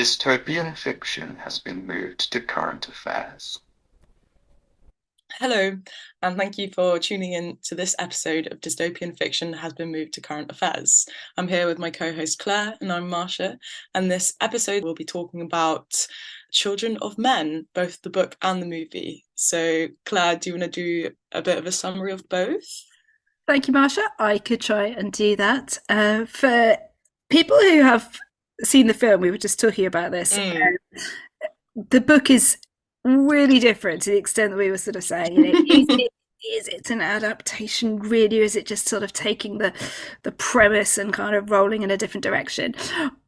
Dystopian fiction has been moved to current affairs. Hello, and thank you for tuning in to this episode of Dystopian Fiction Has Been Moved to Current Affairs. I'm here with my co-host Claire, and I'm Masha, and this episode we'll be talking about Children of Men, both the book and the movie. So, Claire, do you want to do a bit of a summary of both? Thank you, Masha. I could try and do that. For people who have seen the film, we were just talking about this. The book is really different to the extent that we were sort of saying. Is it an adaptation, really, or is it just sort of taking the premise and kind of rolling in a different direction?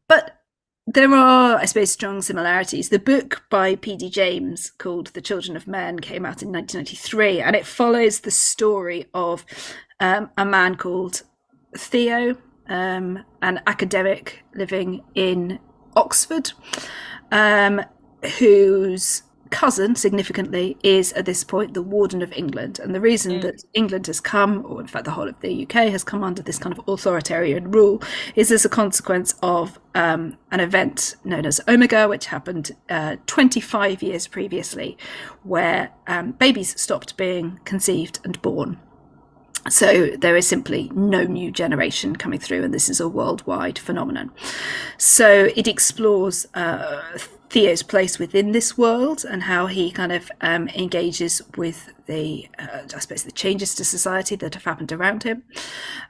But there are, I suppose, strong similarities. The book by P.D. James called The Children of Men came out in 1993, and it follows the story of a man called Theo, an academic living in Oxford, whose cousin, significantly, is at this point the Warden of England. And the reason that England has come, or in fact the whole of the UK has come under this kind of authoritarian rule, is as a consequence of an event known as Omega, which happened 25 years previously, where babies stopped being conceived and born. So there is simply no new generation coming through, and this is a worldwide phenomenon. So it explores Theo's place within this world and how he kind of engages with the, I suppose, the changes to society that have happened around him.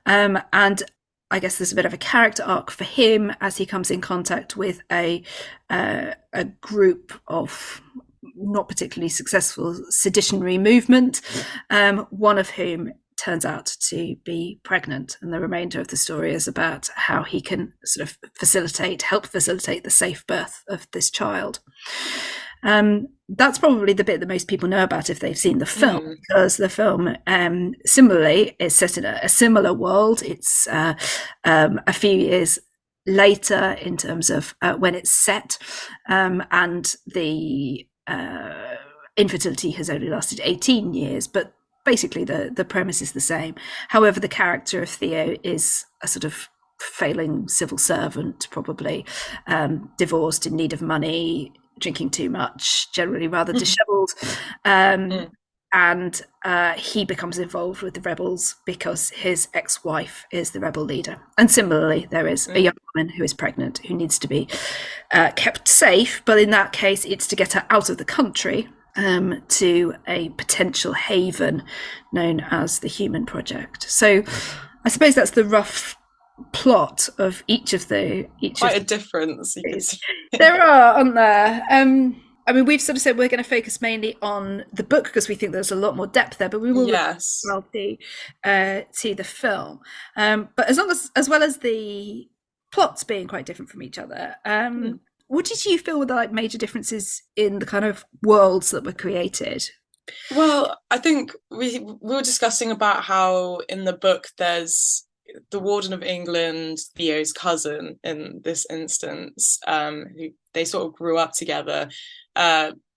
And I guess there's a bit of a character arc for him as he comes in contact with a group of not particularly successful seditionary movement, one of whom turns out to be pregnant, and the remainder of the story is about how he can sort of help facilitate the safe birth of this child. That's probably the bit that most people know about if they've seen the film, because the film similarly is set in a similar world. It's a few years later in terms of when it's set, and the infertility has only lasted 18 years, but basically the premise is the same. However, the character of Theo is a sort of failing civil servant, probably divorced, in need of money, drinking too much, generally rather disheveled. And he becomes involved with the rebels because his ex-wife is the rebel leader. And similarly, there is a young woman who is pregnant who needs to be kept safe, but in that case, it's to get her out of the country to a potential haven known as the Human Project. So I suppose that's the rough plot of each of the... Quite a difference. There are, aren't there? I mean, we've sort of said we're going to focus mainly on the book because we think there's a lot more depth there, but we will see the film. But as well as the plots being quite different from each other, what did you feel were the major differences in the kind of worlds that were created? Well, I think we were discussing about how in the book there's the Warden of England, Theo's cousin in this instance, who they sort of grew up together,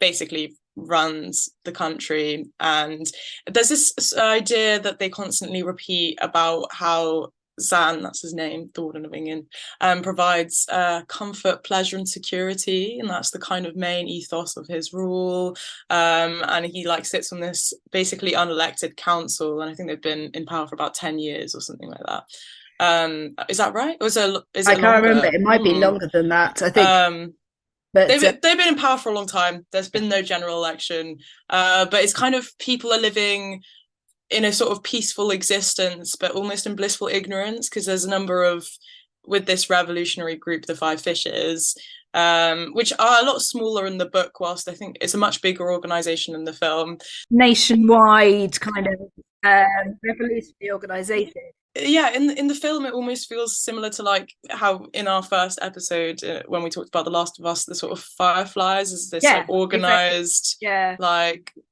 basically runs the country. And there's this idea that they constantly repeat about how Zan, that's his name, the Warden of England, provides comfort, pleasure, and security, and that's the kind of main ethos of his rule. And he sits on this basically unelected council, and I think they've been in power for about 10 years or something like that. Is that right? Or is it I can't longer? remember. It might be longer than that, I think. But they've been in power for a long time. There's been no general election, but it's kind of people are living in a sort of peaceful existence, but almost in blissful ignorance, because there's a number of, with this revolutionary group, the Five Fishes, which are a lot smaller in the book, whilst I think it's a much bigger organisation in the film. Nationwide kind of revolutionary organisation. Yeah, in the film, it almost feels similar to how in our first episode when we talked about The Last of Us, the sort of Fireflies is this organised,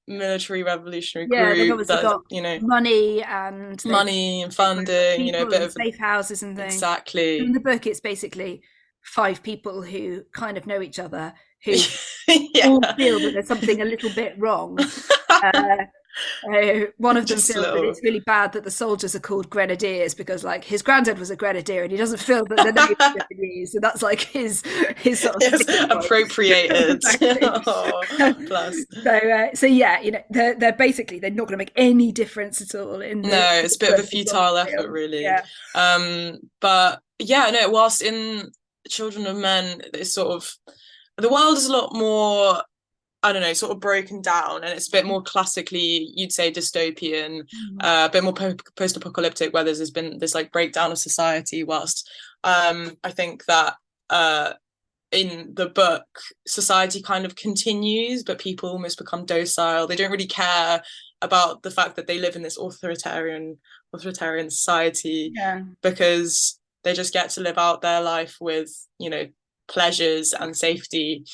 military revolutionary group that got money and funding, a bit of safe houses and things. Exactly. In the book, it's basically 5 people who kind of know each other, who all feel that there's something a little bit wrong. One of them Just feels that little. it's really bad that the soldiers are called grenadiers because, like, his granddad was a grenadier, and he doesn't feel that the name should be used. So that's like his sort of Yes, sticking point. appropriated. Exactly. Oh, plus. So yeah, they're basically they're not going to make any difference at all in the. No, it's a bit of a futile effort, film. really. Yeah. But yeah, no, whilst in Children of Men, it's sort of the world is a lot more, I don't know, sort of broken down, and it's a bit more classically, you'd say, dystopian, a bit more post-apocalyptic, where there's been this like breakdown of society. Whilst I think that in the book, society kind of continues, but people almost become docile. They don't really care about the fact that they live in this authoritarian society, because they just get to live out their life with, you know, pleasures and safety,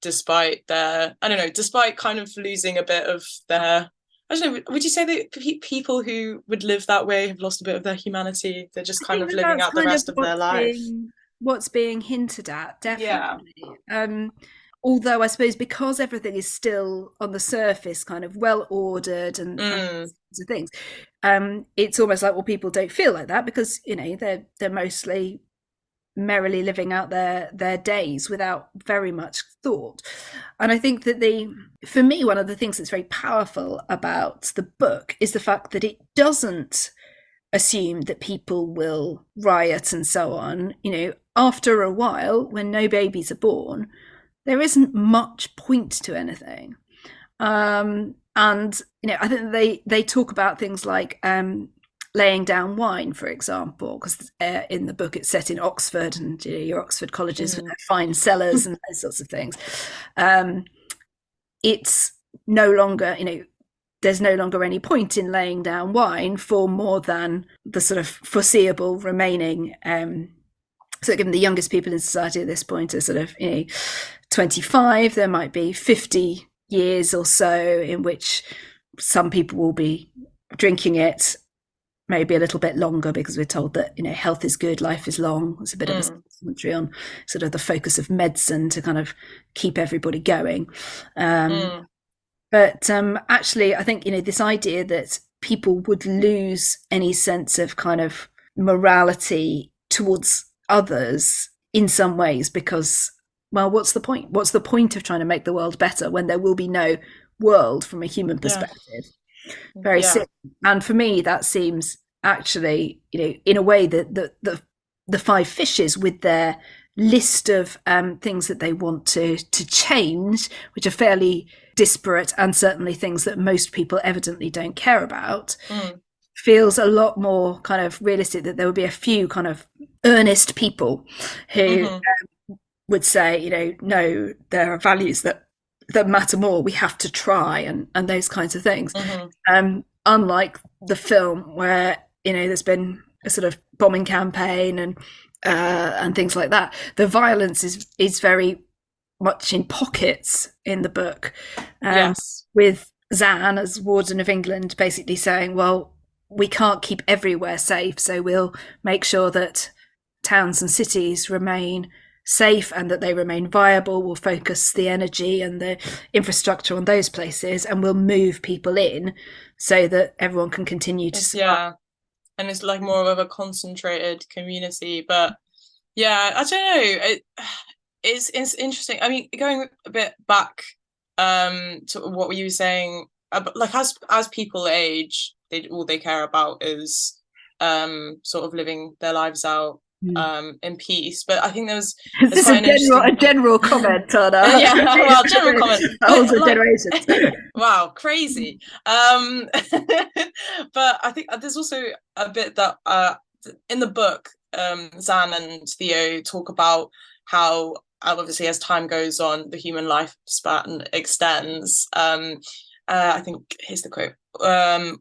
despite kind of losing a bit of their, I don't know, would you say that people who would live that way have lost a bit of their humanity? They're just kind of living out the rest of their life. What's being hinted at, definitely. Although I suppose because everything is still on the surface kind of well ordered and things, it's almost like, well, people don't feel like that because, you know, they're mostly merrily living out their days without very much thought. And I think that for me, one of the things that's very powerful about the book is the fact that it doesn't assume that people will riot and so on. You know, after a while, when no babies are born, there isn't much point to anything. And, you know, I think they talk about things like laying down wine, for example, because in the book it's set in Oxford, and, you know, your Oxford colleges with their fine cellars and those sorts of things. It's no longer, you know, there's no longer any point in laying down wine for more than the sort of foreseeable remaining. So given the youngest people in society at this point are sort of, you know, 25, there might be 50 years or so in which some people will be drinking it, maybe a little bit longer, because we're told that, you know, health is good, life is long. It's a bit of a commentary on sort of the focus of medicine to kind of keep everybody going. But actually, I think, you know, this idea that people would lose any sense of kind of morality towards others in some ways because, well, what's the point? What's the point of trying to make the world better when there will be no world from a human perspective? Very simple. And for me, that seems actually, you know, in a way that the five fishes, with their list of things that they want to change, which are fairly disparate and certainly things that most people evidently don't care about, feels a lot more kind of realistic, that there would be a few kind of earnest people who would say, you know, no, there are values that matter more, we have to try, and those kinds of things. Unlike the film, where, you know, there's been a sort of bombing campaign and things like that. The violence is very much in pockets in the book. With Zan as Warden of England basically saying, well, we can't keep everywhere safe, so we'll make sure that towns and cities remain safe and that they remain viable. We'll focus the energy and the infrastructure on those places, and we'll move people in so that everyone can continue to survive. And it's like more of a concentrated community. But yeah, I don't know, it's interesting. I mean, going a bit back to what you were saying, like as people age, all they care about is sort of living their lives out in peace. But I think there's a general comment on general comment. Older generations. Wow, crazy. But I think there's also a bit that in the book, Zan and Theo talk about how obviously as time goes on, the human lifespan extends. I think here's the quote: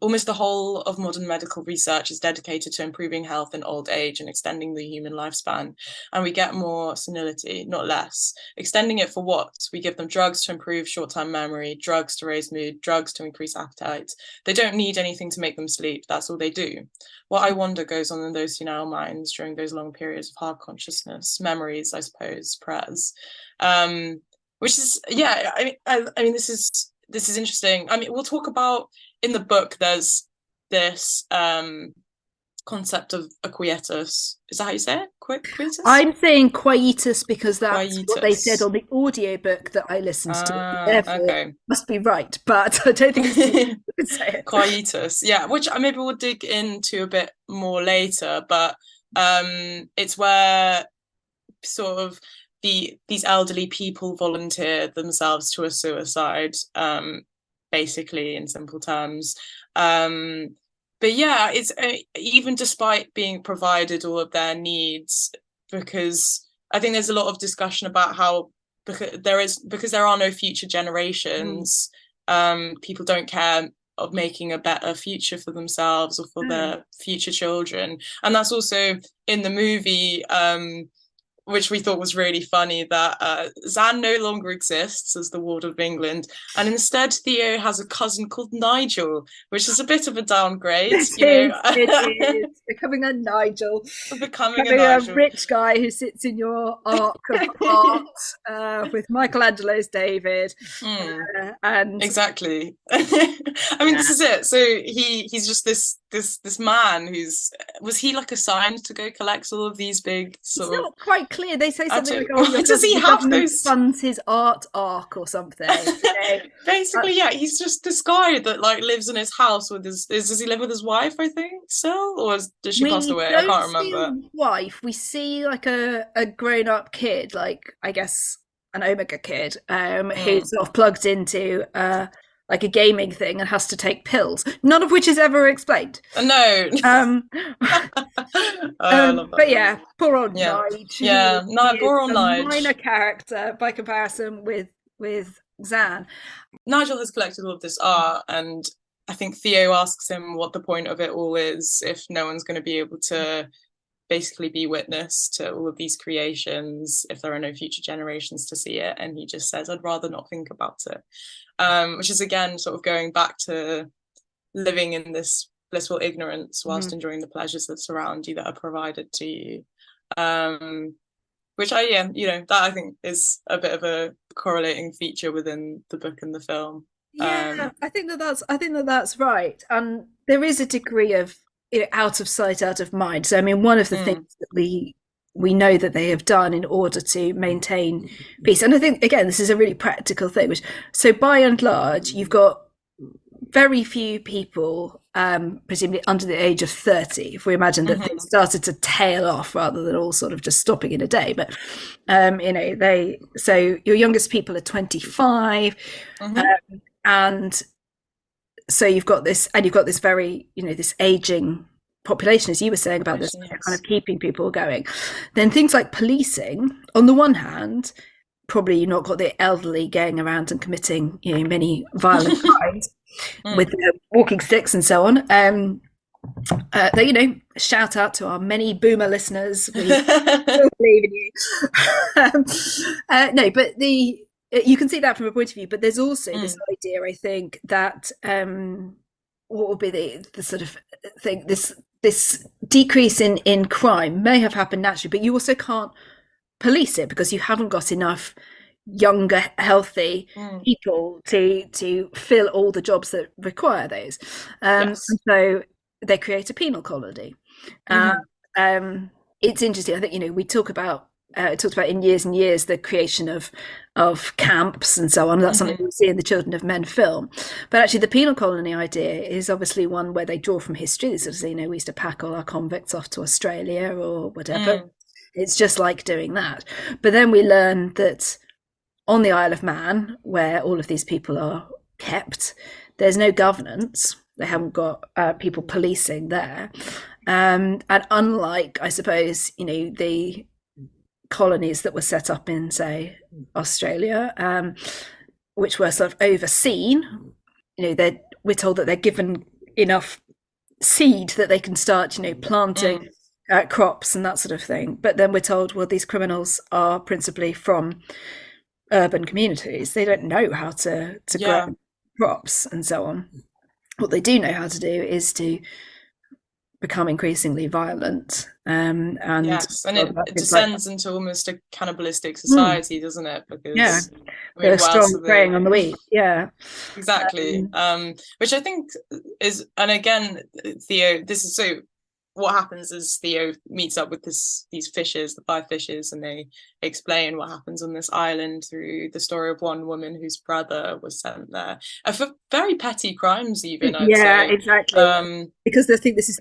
almost the whole of modern medical research is dedicated to improving health in old age and extending the human lifespan. And we get more senility, not less. Extending it for what? We give them drugs to improve short-term memory, drugs to raise mood, drugs to increase appetite. They don't need anything to make them sleep. That's all they do. What I wonder goes on in those senile minds during those long periods of hard consciousness, memories, I suppose, prayers. Which is, I mean, this is this is interesting. I mean, we'll talk about in the book. There's this concept of a quietus. Is that how you say it? Quietus? I'm saying quietus because that's Quietus. what they said on the audiobook that I listened to. Therefore, okay. must be right, but I don't think it's say it. Quietus, yeah, which maybe we'll dig into a bit more later, but it's where sort of these elderly people volunteer themselves to a suicide, basically, in simple terms. But yeah, it's even despite being provided all of their needs, because I think there's a lot of discussion about how because there are no future generations, people don't care of making a better future for themselves or for their future children. And that's also in the movie, which we thought was really funny, that Zan no longer exists as the Ward of England, and instead Theo has a cousin called Nigel, which is a bit of a downgrade. It is becoming a Nigel, becoming a rich guy who sits in your arc of art with Michelangelo's David, and exactly. I mean, this is it. So he's just this man was he like assigned to go collect all of these big sort it's of. Not quite clear. They say something like, "Oh, does he have those?" Funds his art arc or something. Basically, yeah, he's just this guy that like lives in his house with his. Does he live with his wife? I think still, or does she pass away? I can't remember. Wife. We see like a grown up kid, like I guess an Omega kid, who's sort of plugged into like a gaming thing and has to take pills, none of which is ever explained. No. But yeah, poor old Nige. Yeah, poor old Nige. Minor character by comparison with Zan. Nigel has collected all of this art, and I think Theo asks him what the point of it all is if no one's going to be able to basically be witness to all of these creations, if there are no future generations to see it. And he just says, I'd rather not think about it. Which is again sort of going back to living in this blissful ignorance whilst enjoying the pleasures that surround you, that are provided to you. Which that I think is a bit of a correlating feature within the book and the film. Yeah, I think that's right. And there is a degree of out of sight, out of mind. So I mean, one of the things that we know that they have done in order to maintain peace, and I think again this is a really practical thing, so by and large you've got very few people presumably under the age of 30, if we imagine that things started to tail off rather than all sort of just stopping in a day. But so your youngest people are 25, and so you've got this very this aging population, as you were saying about this kind of keeping people going. Then things like policing, on the one hand, probably you've not got the elderly going around and committing many violent crimes with walking sticks and so on. Shout out to our many boomer listeners. We believe in you. No, but you can see that from a point of view, but there's also this idea, I think, that what would be the sort of thing, this decrease in crime may have happened naturally, but you also can't police it because you haven't got enough younger, healthy people to fill all the jobs that require those. And so they create a penal colony. It's interesting. I think we talked about in years and years the creation of camps and so on. That's something we see in the Children of Men film. But actually, the penal colony idea is obviously one where they draw from history. They sort of say, we used to pack all our convicts off to Australia or whatever. It's just like doing that. But then we learn that on the Isle of Man, where all of these people are kept, there's no governance. They haven't got people policing there. And unlike, I suppose, the colonies that were set up in, say, Australia, which were sort of overseen, we're told that they're given enough seed that they can start, planting crops and that sort of thing. But then we're told, well, these criminals are principally from urban communities. They don't know how to grow crops and so on. What they do know how to do is to become increasingly violent. And yes, and it descends into almost a cannibalistic Hmm. society, doesn't it? Yeah, Because I the mean, what else strong are preying they? on the weak. Yeah, Exactly. Which I think is, and again, Theo, this is so. What happens is Theo meets up with these fishes, the 5 fishes, and they explain what happens on this island through the story of one woman whose brother was sent there for very petty crimes, even, I'd yeah, say. exactly. Because I think this is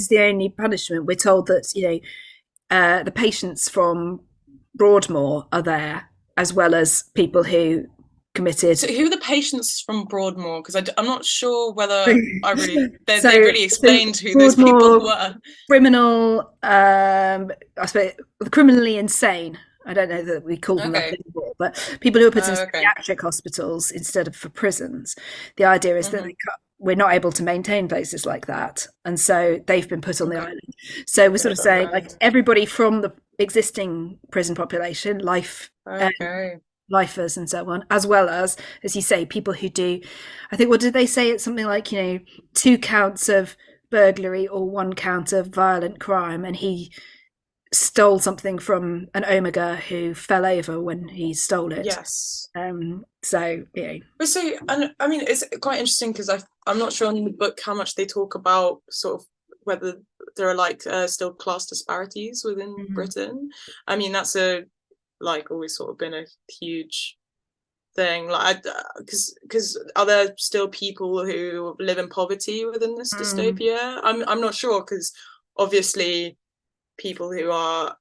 the only punishment. We're told that, you know, the patients from Broadmoor are there, as well as people who committed. So who are the patients from Broadmoor? Because I'm not sure whether I really they really explained who those people were. Criminal, I suppose, criminally insane. I don't know that we call them that anymore, but people who are put in psychiatric hospitals instead of for prisons. The idea is that we're not able to maintain places like that, and so they've been put on the island. So we're sort of saying, like, everybody from the existing prison population, lifers and so on, as well as you say, people who do, I think, what did they say? It's something like, you know, 2 counts of burglary or 1 count of violent crime, and he stole something from an omega who fell over when he stole it. Yes. So yeah. But so, and I mean, it's quite interesting because I'm not sure in the book how much they talk about sort of whether there are like still class disparities within Britain. I mean, that's always sort of been a huge thing, like, because are there still people who live in poverty within this dystopia? I'm not sure, because obviously people who are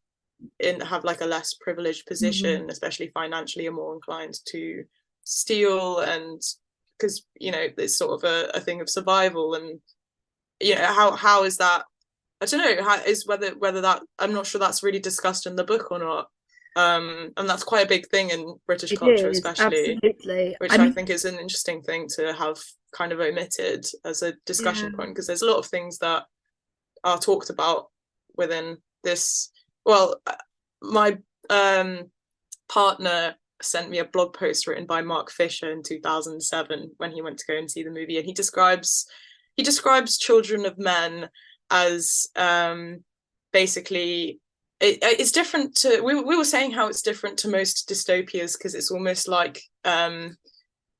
have like a less privileged position, especially financially, are more inclined to steal, and because, you know, it's sort of a thing of survival. And you know, how is that, I don't know, how is whether that, I'm not sure that's really discussed in the book or not. And that's quite a big thing in British culture, especially, which I think is an interesting thing to have kind of omitted as a discussion point, because there's a lot of things that are talked about within this. Well, my partner sent me a blog post written by Mark Fisher in 2007 when he went to go and see the movie, and he describes Children of Men as basically, it's different to, we were saying how it's different to most dystopias, because it's almost like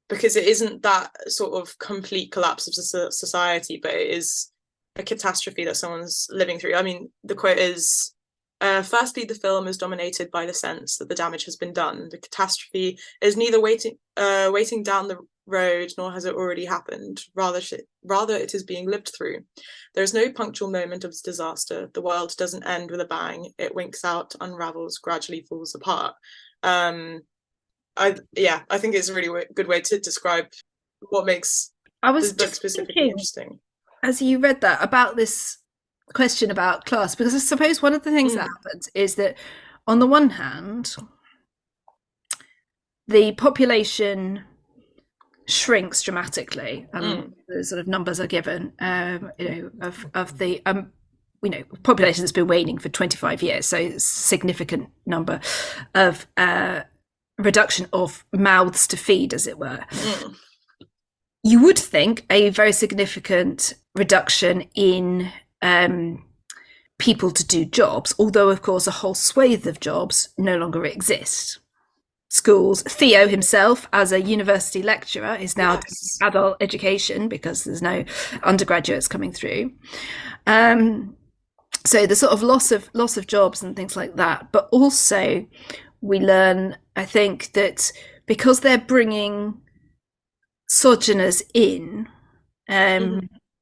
because it isn't that sort of complete collapse of society, but it is a catastrophe that someone's living through. I mean, the quote is, firstly, the film is dominated by the sense that the damage has been done. The catastrophe is neither waiting down the road, nor has it already happened. Rather, it is being lived through. There is no punctual moment of disaster. The world doesn't end with a bang. It winks out, unravels, gradually falls apart. I think it's a really good way to describe what makes this book specifically interesting. As you read that, about this question about class, because I suppose one of the things that happens is that, on the one hand, the population shrinks dramatically, and the sort of numbers are given, you know, of the you know, population that's been waning for 25 years, so it's a significant number of reduction of mouths to feed, as it were. You would think a very significant reduction in people to do jobs, although of course a whole swathe of jobs no longer exist. Schools, Theo himself as a university lecturer is now doing adult education because there's no undergraduates coming through. So the sort of loss of jobs and things like that, but also we learn, I think, that because they're bringing sojourners in,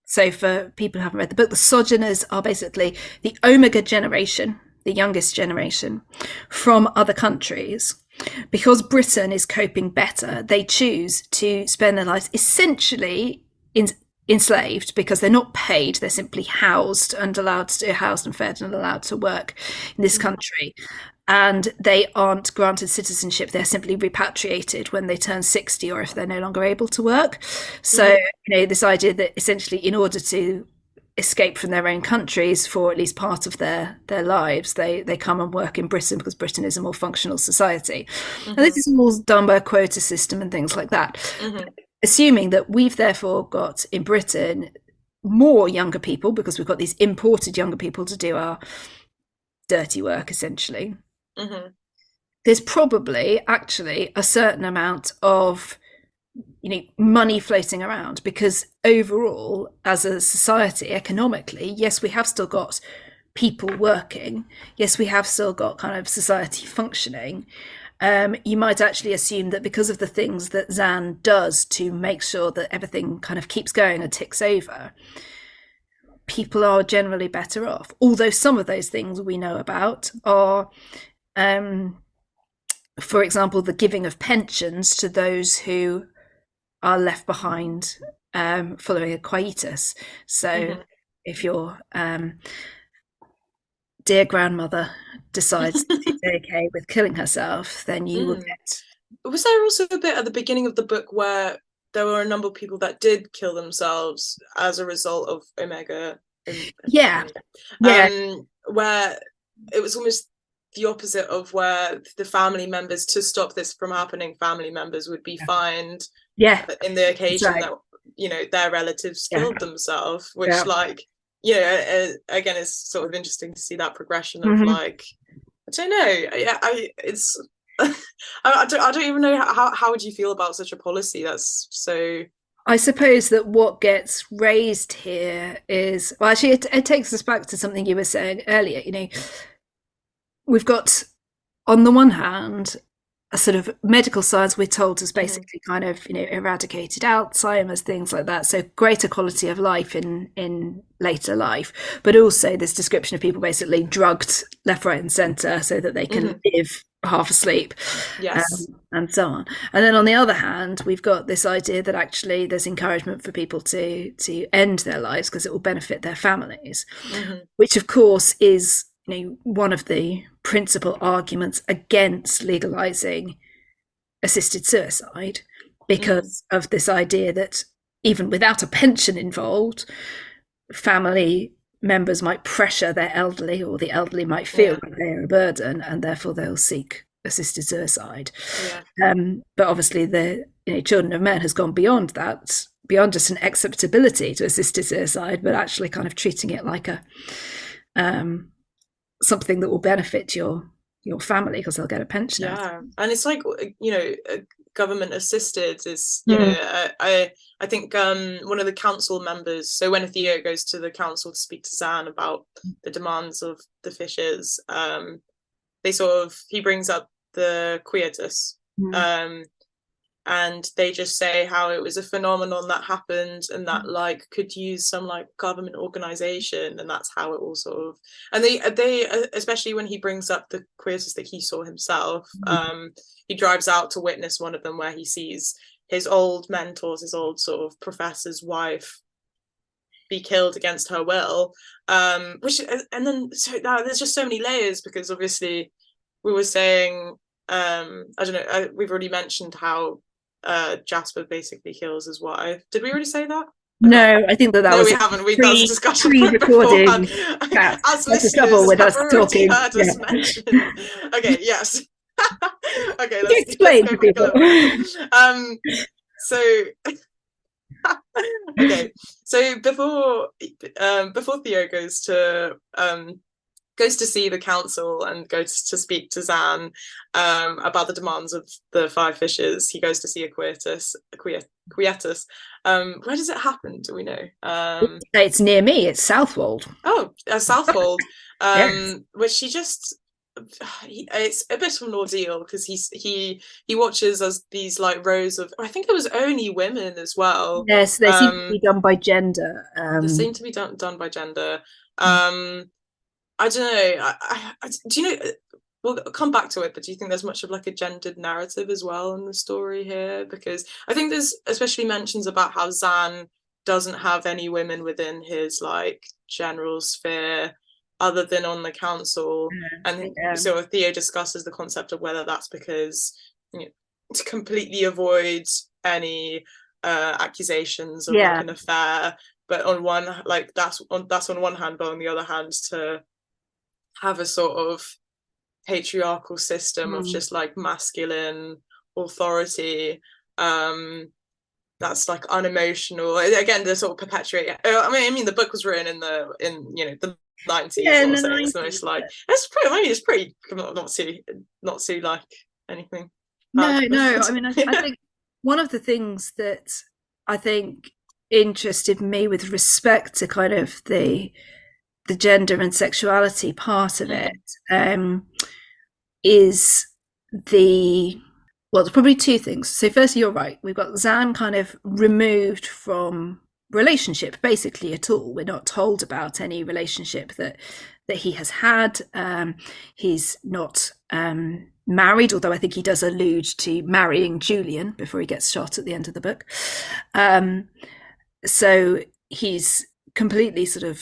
so for people who haven't read the book, the sojourners are basically the Omega generation, the youngest generation from other countries. Because Britain is coping better, they choose to spend their lives essentially enslaved, because they're not paid, they're simply housed and fed and allowed to work in this country. And they aren't granted citizenship, they're simply repatriated when they turn 60 or if they're no longer able to work. So, you know, this idea that essentially in order to escape from their own countries for at least part of their lives, they come and work in Britain because Britain is a more functional society. And this is all done by a quota system and things like that. Assuming that we've therefore got in Britain more younger people, because we've got these imported younger people to do our dirty work, essentially, there's probably actually a certain amount of money floating around, because overall, as a society, economically, yes, we have still got people working. Yes, we have still got kind of society functioning. You might actually assume that because of the things that Zan does to make sure that everything kind of keeps going and ticks over, people are generally better off. Although some of those things we know about are, for example, the giving of pensions to those who are left behind following a quietus. So if your dear grandmother decides she's okay with killing herself, then you will get... Was there also a bit at the beginning of the book where there were a number of people that did kill themselves as a result of Omega? Yeah. Where it was almost the opposite of where the family members, to stop this from happening, family members would be fined in the occasion that their relatives killed themselves, which again, it's sort of interesting to see that progression of like, I don't know, it's I don't even know how would you feel about such a policy that's so... I suppose that what gets raised here is, well, actually, it takes us back to something you were saying earlier. We've got, on the one hand, a sort of medical science we're told has basically kind of eradicated Alzheimer's, things like that, so greater quality of life in later life, but also this description of people basically drugged left, right and centre so that they can live half asleep, and so on. And then on the other hand, we've got this idea that actually there's encouragement for people to end their lives because it will benefit their families, which of course is one of the principal arguments against legalizing assisted suicide, because of this idea that even without a pension involved, family members might pressure their elderly, or the elderly might feel that they're a burden, and therefore they'll seek assisted suicide. But obviously the Children of Men has gone beyond that, beyond just an acceptability to assisted suicide, but actually kind of treating it like a something that will benefit your family because they'll get a pension. And it's like government assisted is I think one of the council members, so when Theo goes to the council to speak to Zan about the demands of the fishes, he brings up the quietus, and they just say how it was a phenomenon that happened and that like could use some like government organization, and that's how it all sort of, and they especially when he brings up the quietus that he saw himself, he drives out to witness one of them where he sees his old mentors, his old sort of professor's wife be killed against her will, which, and then so now there's just so many layers, because obviously we were saying I don't know, we've already mentioned how Jasper basically kills his wife. Did we already say that? No, I think that was... No, we haven't. That was a discussion pre-recording. As That's listeners, the trouble with us talking. Heard us mention. Okay, yes. Okay, let's explain to people. So before Theo goes to see the council and goes to speak to Zan about the demands of the 5 fishes, he goes to see a quietus. Where does it happen? Do we know? It's near me. It's Southwold. Oh, Southwold. Yes. Which it's a bit of an ordeal, because he watches as these like rows of, I think it was only women as well. Yes, they seem to be done by gender. They seem to be done by gender. I don't know. Do you know? We'll come back to it, but do you think there's much of like a gendered narrative as well in the story here? Because I think there's especially mentions about how Zan doesn't have any women within his like general sphere other than on the council, so Theo discusses the concept of whether that's because to completely avoid any accusations of like an affair, but on one, like that's on one hand, but on the other hand to have a sort of patriarchal system of just like masculine authority, that's like unemotional. Again, the sort of perpetuate. I mean, the book was written in the 90s. Yeah, in the Saying 90s, it's the most like it's pretty not too like anything. No, Bad. no. I mean, I think one of the things that I think interested me with respect to kind of the gender and sexuality part of it is there's probably two things. So firstly, you're right. We've got Zan kind of removed from relationship basically at all. We're not told about any relationship that he has had. He's not married, although I think he does allude to marrying Julian before he gets shot at the end of the book. So he's completely sort of,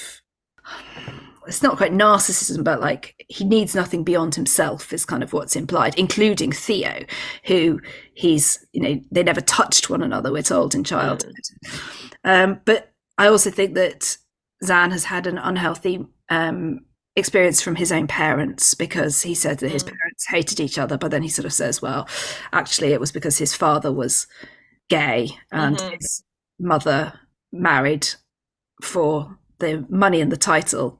it's not quite narcissism, but like he needs nothing beyond himself is kind of what's implied, including Theo, who he's, they never touched one another, we're told, in childhood. But I also think that Zan has had an unhealthy experience from his own parents, because he said that his parents hated each other, but then he sort of says, well, actually it was because his father was gay and his mother married for the money and the title.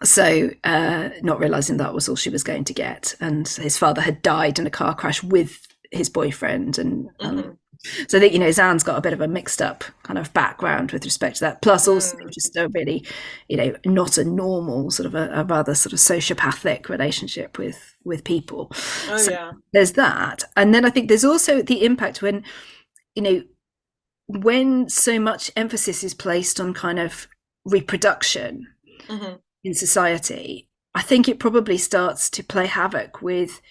So not realizing that was all she was going to get, and his father had died in a car crash with his boyfriend, and so that Zan's got a bit of a mixed up kind of background with respect to that, plus also just a really not a normal sort of a rather sort of sociopathic relationship with people. There's that, and then I think there's also the impact when so much emphasis is placed on kind of reproduction in society. I think it probably starts to play havoc with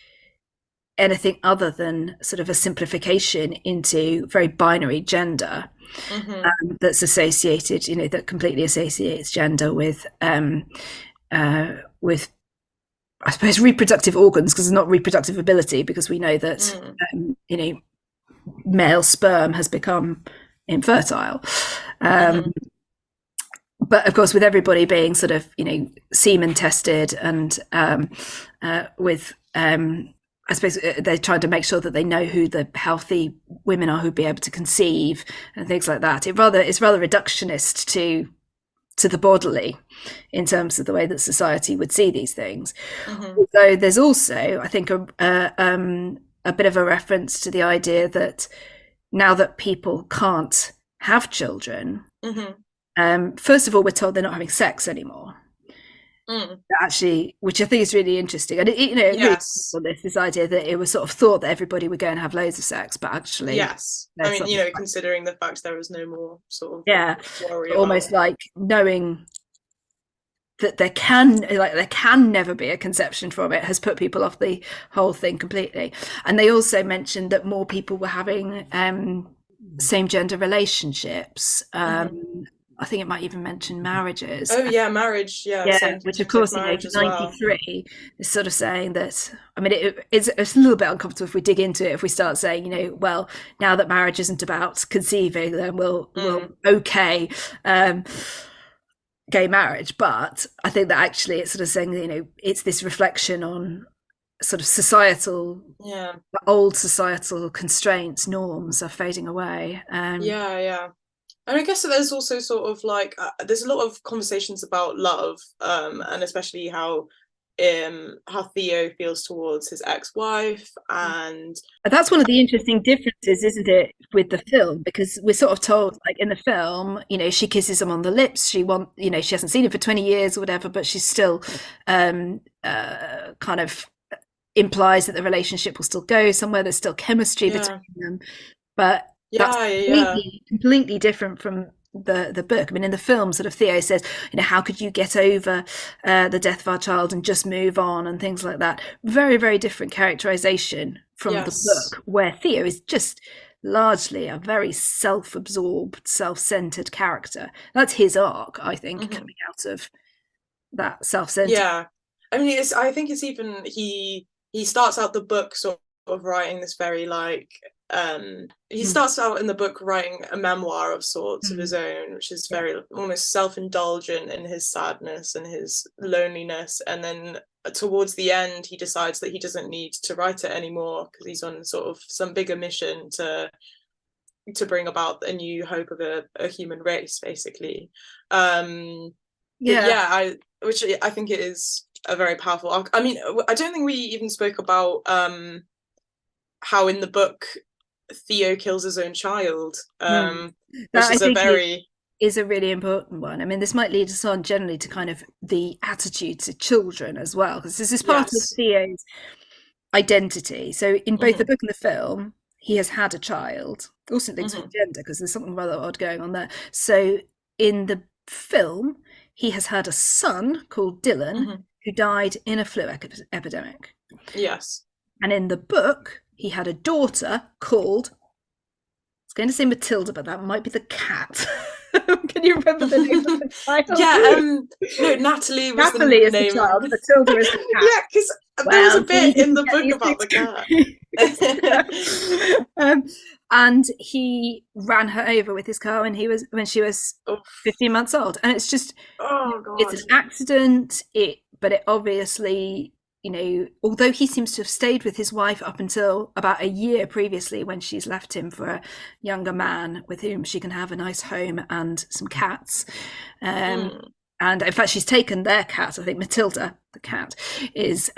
anything other than sort of a simplification into very binary gender that's associated, that completely associates gender with I suppose reproductive organs, because it's not reproductive ability, because we know that male sperm has become infertile. But of course, with everybody being sort of semen tested, and with I suppose they're trying to make sure that they know who the healthy women are who'd be able to conceive and things like that. It's rather reductionist to the bodily in terms of the way that society would see these things. Although there's also, I think, a bit of a reference to the idea that now that people can't have children, first of all, we're told they're not having sex anymore. Actually, which I think is really interesting, and this idea that it was sort of thought that everybody would go and have loads of sex, but actually, I mean, considering the fact there was no more sort of worry almost like knowing that there can never be a conception from it has put people off the whole thing completely. And they also mentioned that more people were having same gender relationships. I think it might even mention marriages. Oh yeah, marriage, which of course, 93 is sort of saying that. I mean, it's a little bit uncomfortable if we dig into it. If we start saying, well, now that marriage isn't about conceiving, then we'll okay gay marriage. But I think that actually it's sort of saying, it's this reflection on sort of societal, old societal constraints, norms are fading away. And I guess there's also sort of like there's a lot of conversations about love, and especially how Theo feels towards his ex-wife, and that's one of the interesting differences, isn't it, with the film? Because we're sort of told, like in the film, she kisses him on the lips. She hasn't seen him for 20 years or whatever, but she's still kind of implies that the relationship will still go somewhere. There's still chemistry between them, but that's completely different from the book. I mean, in the film, sort of Theo says, how could you get over the death of our child and just move on, and things like that. Very, very different characterization from the book, where Theo is just largely a very self-absorbed, self-centered character. That's his arc, I think, coming out of that self-centered. I mean, I think it's even he starts out the book sort of writing this very like he starts out in the book writing a memoir of sorts of his own, which is very almost self-indulgent in his sadness and his loneliness, and then towards the end, he decides that he doesn't need to write it anymore because he's on sort of some bigger mission to bring about a new hope of a human race, basically. Which I think it is a very powerful arc. I mean, I don't think we even spoke about how in the book Theo kills his own child, which is a really important one. I mean, this might lead us on generally to kind of the attitude to children as well, because this is part of Theo's identity. So in both the book and the film, he has had a child. Also links with gender, because there's something rather odd going on there. So in the film, he has had a son called Dylan, who died in a flu epidemic. Yes. And in the book, he had a daughter called, I was going to say Matilda, but that might be the cat. Can you remember the name of the child? No, Natalie was Natalie the name. The child, Matilda is the cat. Yeah, because there was a bit in the book about the cat. And he ran her over with his car when she was 15 months old. And it's just, it's an accident, but it obviously, you know, although he seems to have stayed with his wife up until about a year previously when she's left him for a younger man with whom she can have a nice home and some cats. And in fact, she's taken their cat. I think Matilda, the cat, is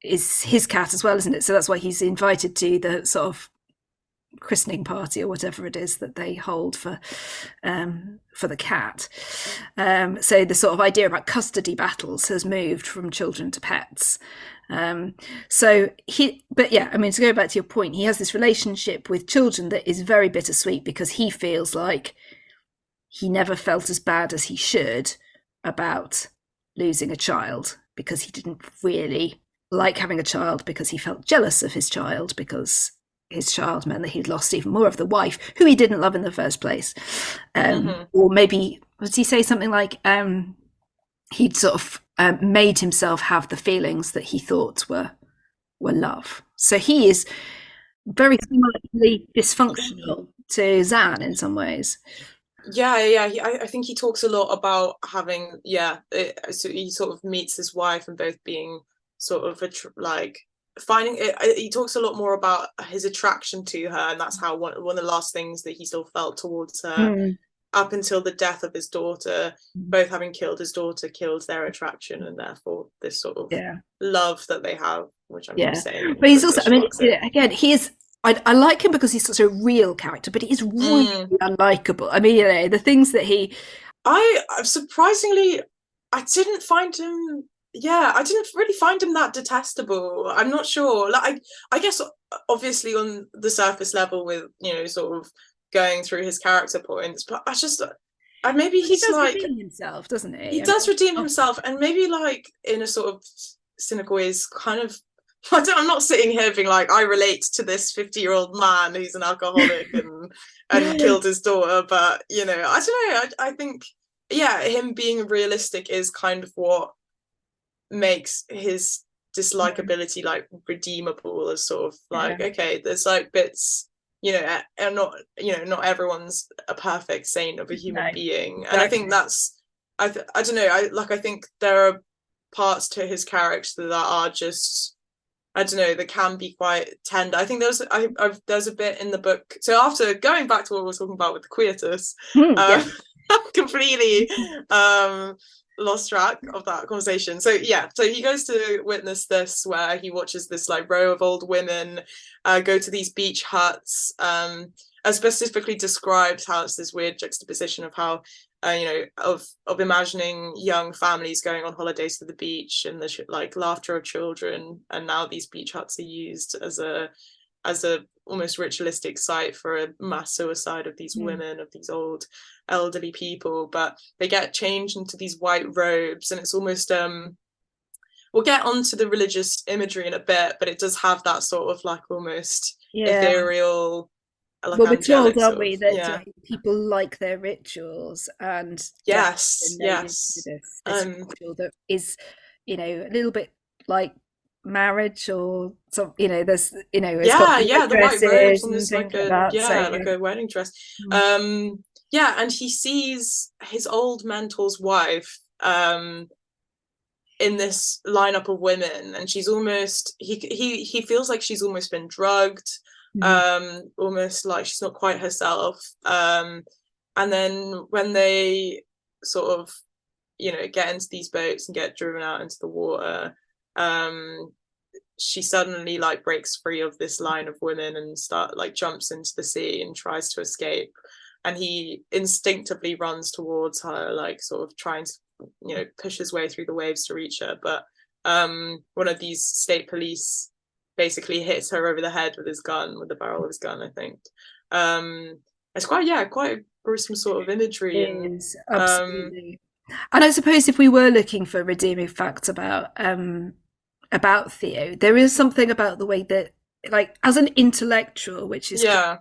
his cat as well, isn't it? So that's why he's invited to the sort of christening party or whatever it is that they hold for the cat. So the sort of idea about custody battles has moved from children to pets. But yeah, I mean, to go back to your point, he has this relationship with children that is very bittersweet, because he feels like he never felt as bad as he should about losing a child, because he didn't really like having a child, because he felt jealous of his child, because his child meant that he'd lost even more of the wife who he didn't love in the first place. Or maybe, would he say something like he'd sort of made himself have the feelings that he thought were love. So he is very similarly dysfunctional to Zan in some ways. I think he talks a lot about having so he sort of meets his wife and both being sort of finding it. He talks a lot more about his attraction to her, and that's how one of the last things that he still felt towards her up until the death of his daughter. Both having killed his daughter killed their attraction, and therefore this sort of love that they have, which I'm saying. But he's also, I mean, again, he is. I like him because he's such a real character, but he's really unlikable. I mean, you know, the things that I surprisingly, I didn't find him. Yeah, I didn't really find him that detestable. I'm not sure. Like, I guess obviously on the surface level, with, you know, sort of going through his character points, but maybe he's like, redeem himself, doesn't he? He does redeem himself, and maybe like in a sort of cynical ways, kind of. I'm not sitting here being like, I relate to this 50-year-old man who's an alcoholic and killed his daughter, but, you know, I don't know. I think, him being realistic is kind of what makes his dislikability like redeemable, as sort of like, okay, there's like bits, you know, and not, you know, not everyone's a perfect saint of a human being. And I think that's, I don't know, I think there are parts to his character that are just, I don't know, that can be quite tender. I think there's a bit in the book. So after going back to what we were talking about with the quietus, completely lost track of that conversation. So he goes to witness this, where he watches this like row of old women go to these beach huts. Specifically describes how it's this weird juxtaposition of how you know, of imagining young families going on holidays to the beach and the like laughter of children, and now these beach huts are used as a almost ritualistic site for a mass suicide of these women, of these old elderly people. But they get changed into these white robes, and it's almost we'll get onto the religious imagery in a bit, but it does have that sort of like almost ethereal. Like, well, we're told, aren't we, that people like their rituals, and yes, this ritual that is, you know, a little bit like marriage, or some, you know, there's, you know, it's got the white robes, almost like a wedding dress. And he sees his old mentor's wife in this lineup of women, and she's almost he feels like she's almost been drugged, almost like she's not quite herself. And then when they sort of, you know, get into these boats and get driven out into the water, she suddenly like breaks free of this line of women and jumps into the sea and tries to escape. And he instinctively runs towards her, like sort of trying to, you know, push his way through the waves to reach her. But one of these state police basically hits her over the head with the barrel of his gun, I think. It's quite a gruesome sort of imagery. It is, absolutely. And I suppose if we were looking for redeeming facts about Theo, there is something about the way that, like, as an intellectual, which is how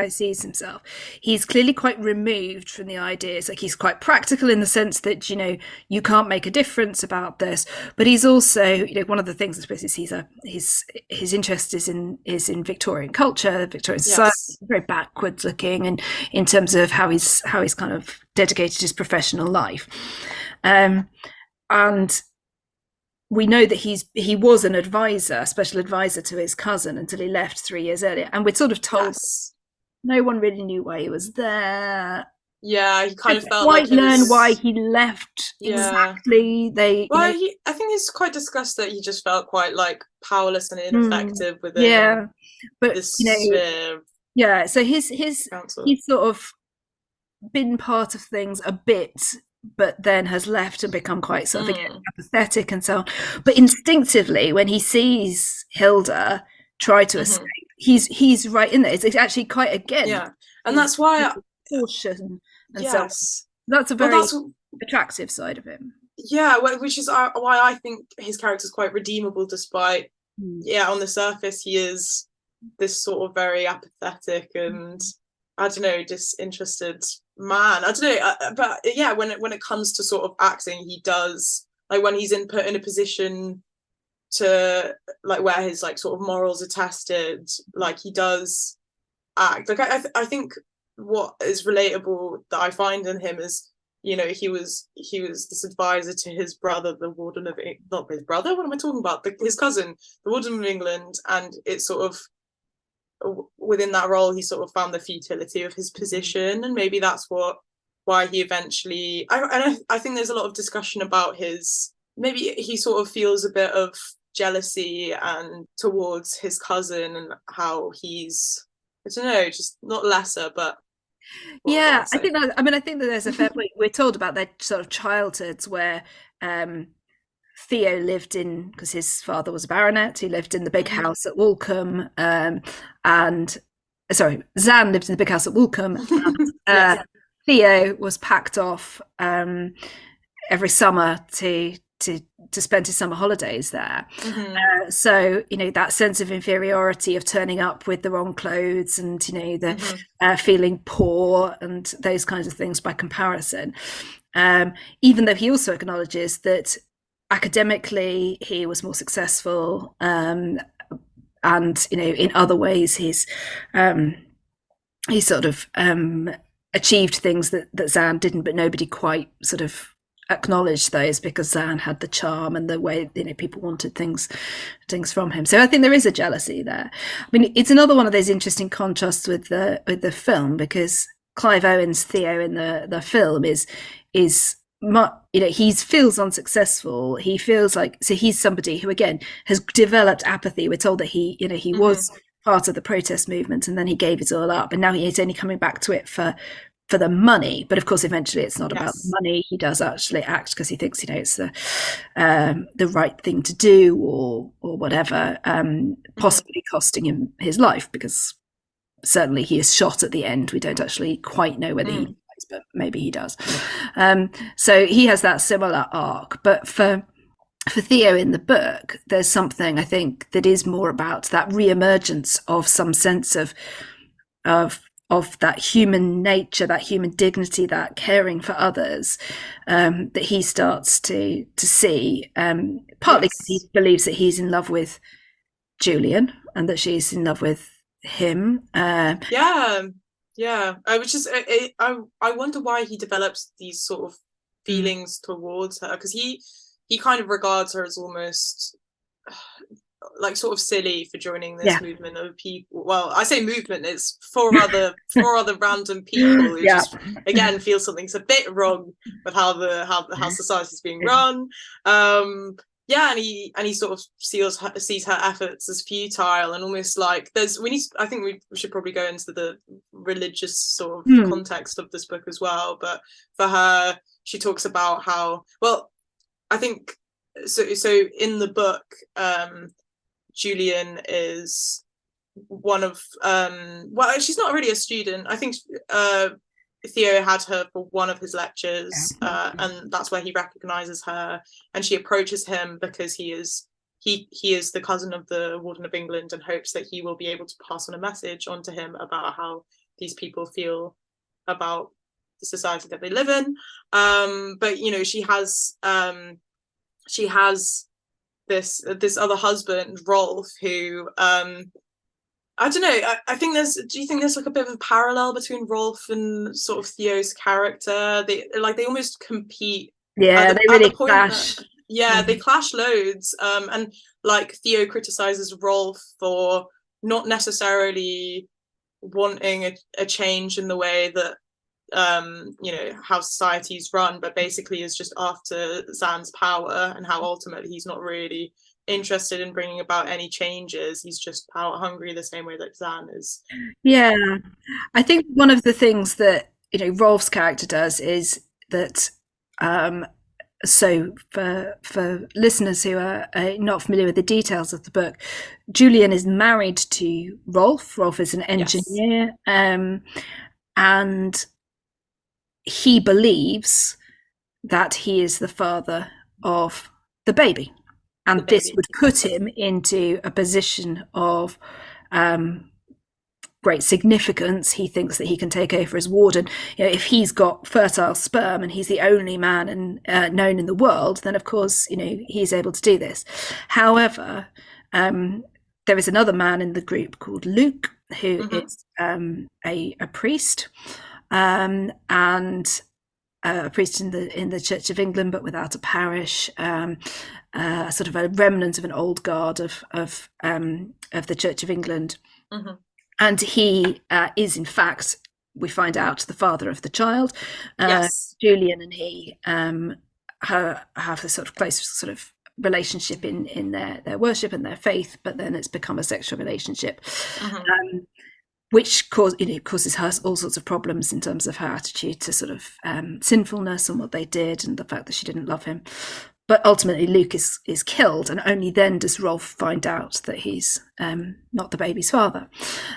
he sees himself, he's clearly quite removed from the ideas. Like, he's quite practical in the sense that, you know, you can't make a difference about this, but he's also, you know, one of the things I suppose is his interest is in Victorian culture, Victorian society, very backwards looking, and in terms of how he's kind of dedicated his professional life, and we know that he was an advisor, special advisor to his cousin until he left 3 years earlier, and we're sort of told no one really knew why he was there. Yeah, he kind of felt quite like learn why he left exactly. I think he's quite discussed that he just felt quite like powerless and ineffective within but this sphere. Yeah, so he's sort of been part of things a bit, but then has left and become quite sort of again apathetic and so on. But instinctively, when he sees Hilda try to escape, he's right in there. It's actually quite and that's why caution and so on. That's a very attractive side of him. Yeah, which is why I think his character is quite redeemable, despite on the surface he is this sort of very apathetic and I don't know, disinterested man. I don't know, but yeah, when it comes to sort of acting, he does, like, when he's put in a position to, like, where his like sort of morals are tested, like, he does act. Like, I think what is relatable that I find in him is, you know, he was this advisor to his brother, the Warden of not his brother. What am I talking about? His cousin, the Warden of England, and it's sort of within that role he sort of found the futility of his position, and maybe that's why he eventually. I think there's a lot of discussion about maybe he sort of feels a bit of jealousy and towards his cousin and how he's, I don't know, just not lesser, but I think that there's a fair point. We're told about their sort of childhoods where Theo lived in, because his father was a baronet, he lived in the big house at Walcombe, Zan lived in the big house at Walcombe, and Theo was packed off every summer to spend his summer holidays there. So, you know, that sense of inferiority of turning up with the wrong clothes and, you know, the feeling poor and those kinds of things by comparison, even though he also acknowledges that academically he was more successful, and, you know, in other ways he sort of achieved things that Zan didn't, but nobody quite sort of acknowledged those because Zan had the charm and the way, you know, people wanted things from him. So I think there is a jealousy there. I mean, it's another one of those interesting contrasts with the film, because Clive Owen's Theo in the film is you know, he feels unsuccessful. He feels like, so he's somebody who again has developed apathy. We're told that he was part of the protest movement and then he gave it all up, and now he's only coming back to it for the money. But of course eventually it's not about the money. He does actually act because he thinks, you know, it's the right thing to do, or whatever, possibly costing him his life, because certainly he is shot at the end. We don't actually quite know whether he dies, but maybe he does. So he has that similar arc. But for Theo in the book, there's something I think that is more about that re-emergence of some sense of that human nature, that human dignity, that caring for others, that he starts to see, partly because he believes that he's in love with Julian and that she's in love with him. I wonder why he develops these sort of feelings towards her, because he kind of regards her as almost like sort of silly for joining this movement of people. Well, I say movement, it's four other random people who just again feel something's a bit wrong with how society's being run. And he sort of sees her efforts as futile, and almost like I think we should probably go into the religious sort of context of this book as well. But for her, she talks about how, well, I think so in the book, Julian is one of well, she's not really a student. I think Theo had her for one of his lectures, and that's where he recognizes her, and she approaches him because he is the cousin of the Warden of England, and hopes that he will be able to pass on a message onto him about how these people feel about the society that they live in. But you know, she has this other husband, Rolf, who I don't know. I think do you think there's like a bit of a parallel between Rolf and sort of Theo's character? They almost compete. Yeah, they really clash. They clash loads. And like Theo criticizes Rolf for not necessarily wanting a change in the way that you know, how society's run, but basically is just after Zan's power, and how ultimately he's not really interested in bringing about any changes. He's just power hungry the same way that Zan is. Yeah, I think one of the things that, you know, Rolf's character does is that so for listeners who are not familiar with the details of the book, Julian is married to Rolf. Rolf is an engineer, and he believes that he is the father of the baby, and this would put him into a position of great significance. He thinks that he can take over as warden. You know, if he's got fertile sperm and he's the only man known in the world, then of course, you know, he's able to do this. However, there is another man in the group called Luke, who is a priest, and a priest in the Church of England, but without a parish, sort of a remnant of an old guard of the Church of England, and he is in fact, we find out, the father of the child. Julian and he have this sort of close sort of relationship in their worship and their faith, but then it's become a sexual relationship. Which causes her all sorts of problems in terms of her attitude to sort of sinfulness and what they did, and the fact that she didn't love him. But ultimately, Luke is killed, and only then does Rolf find out that he's not the baby's father.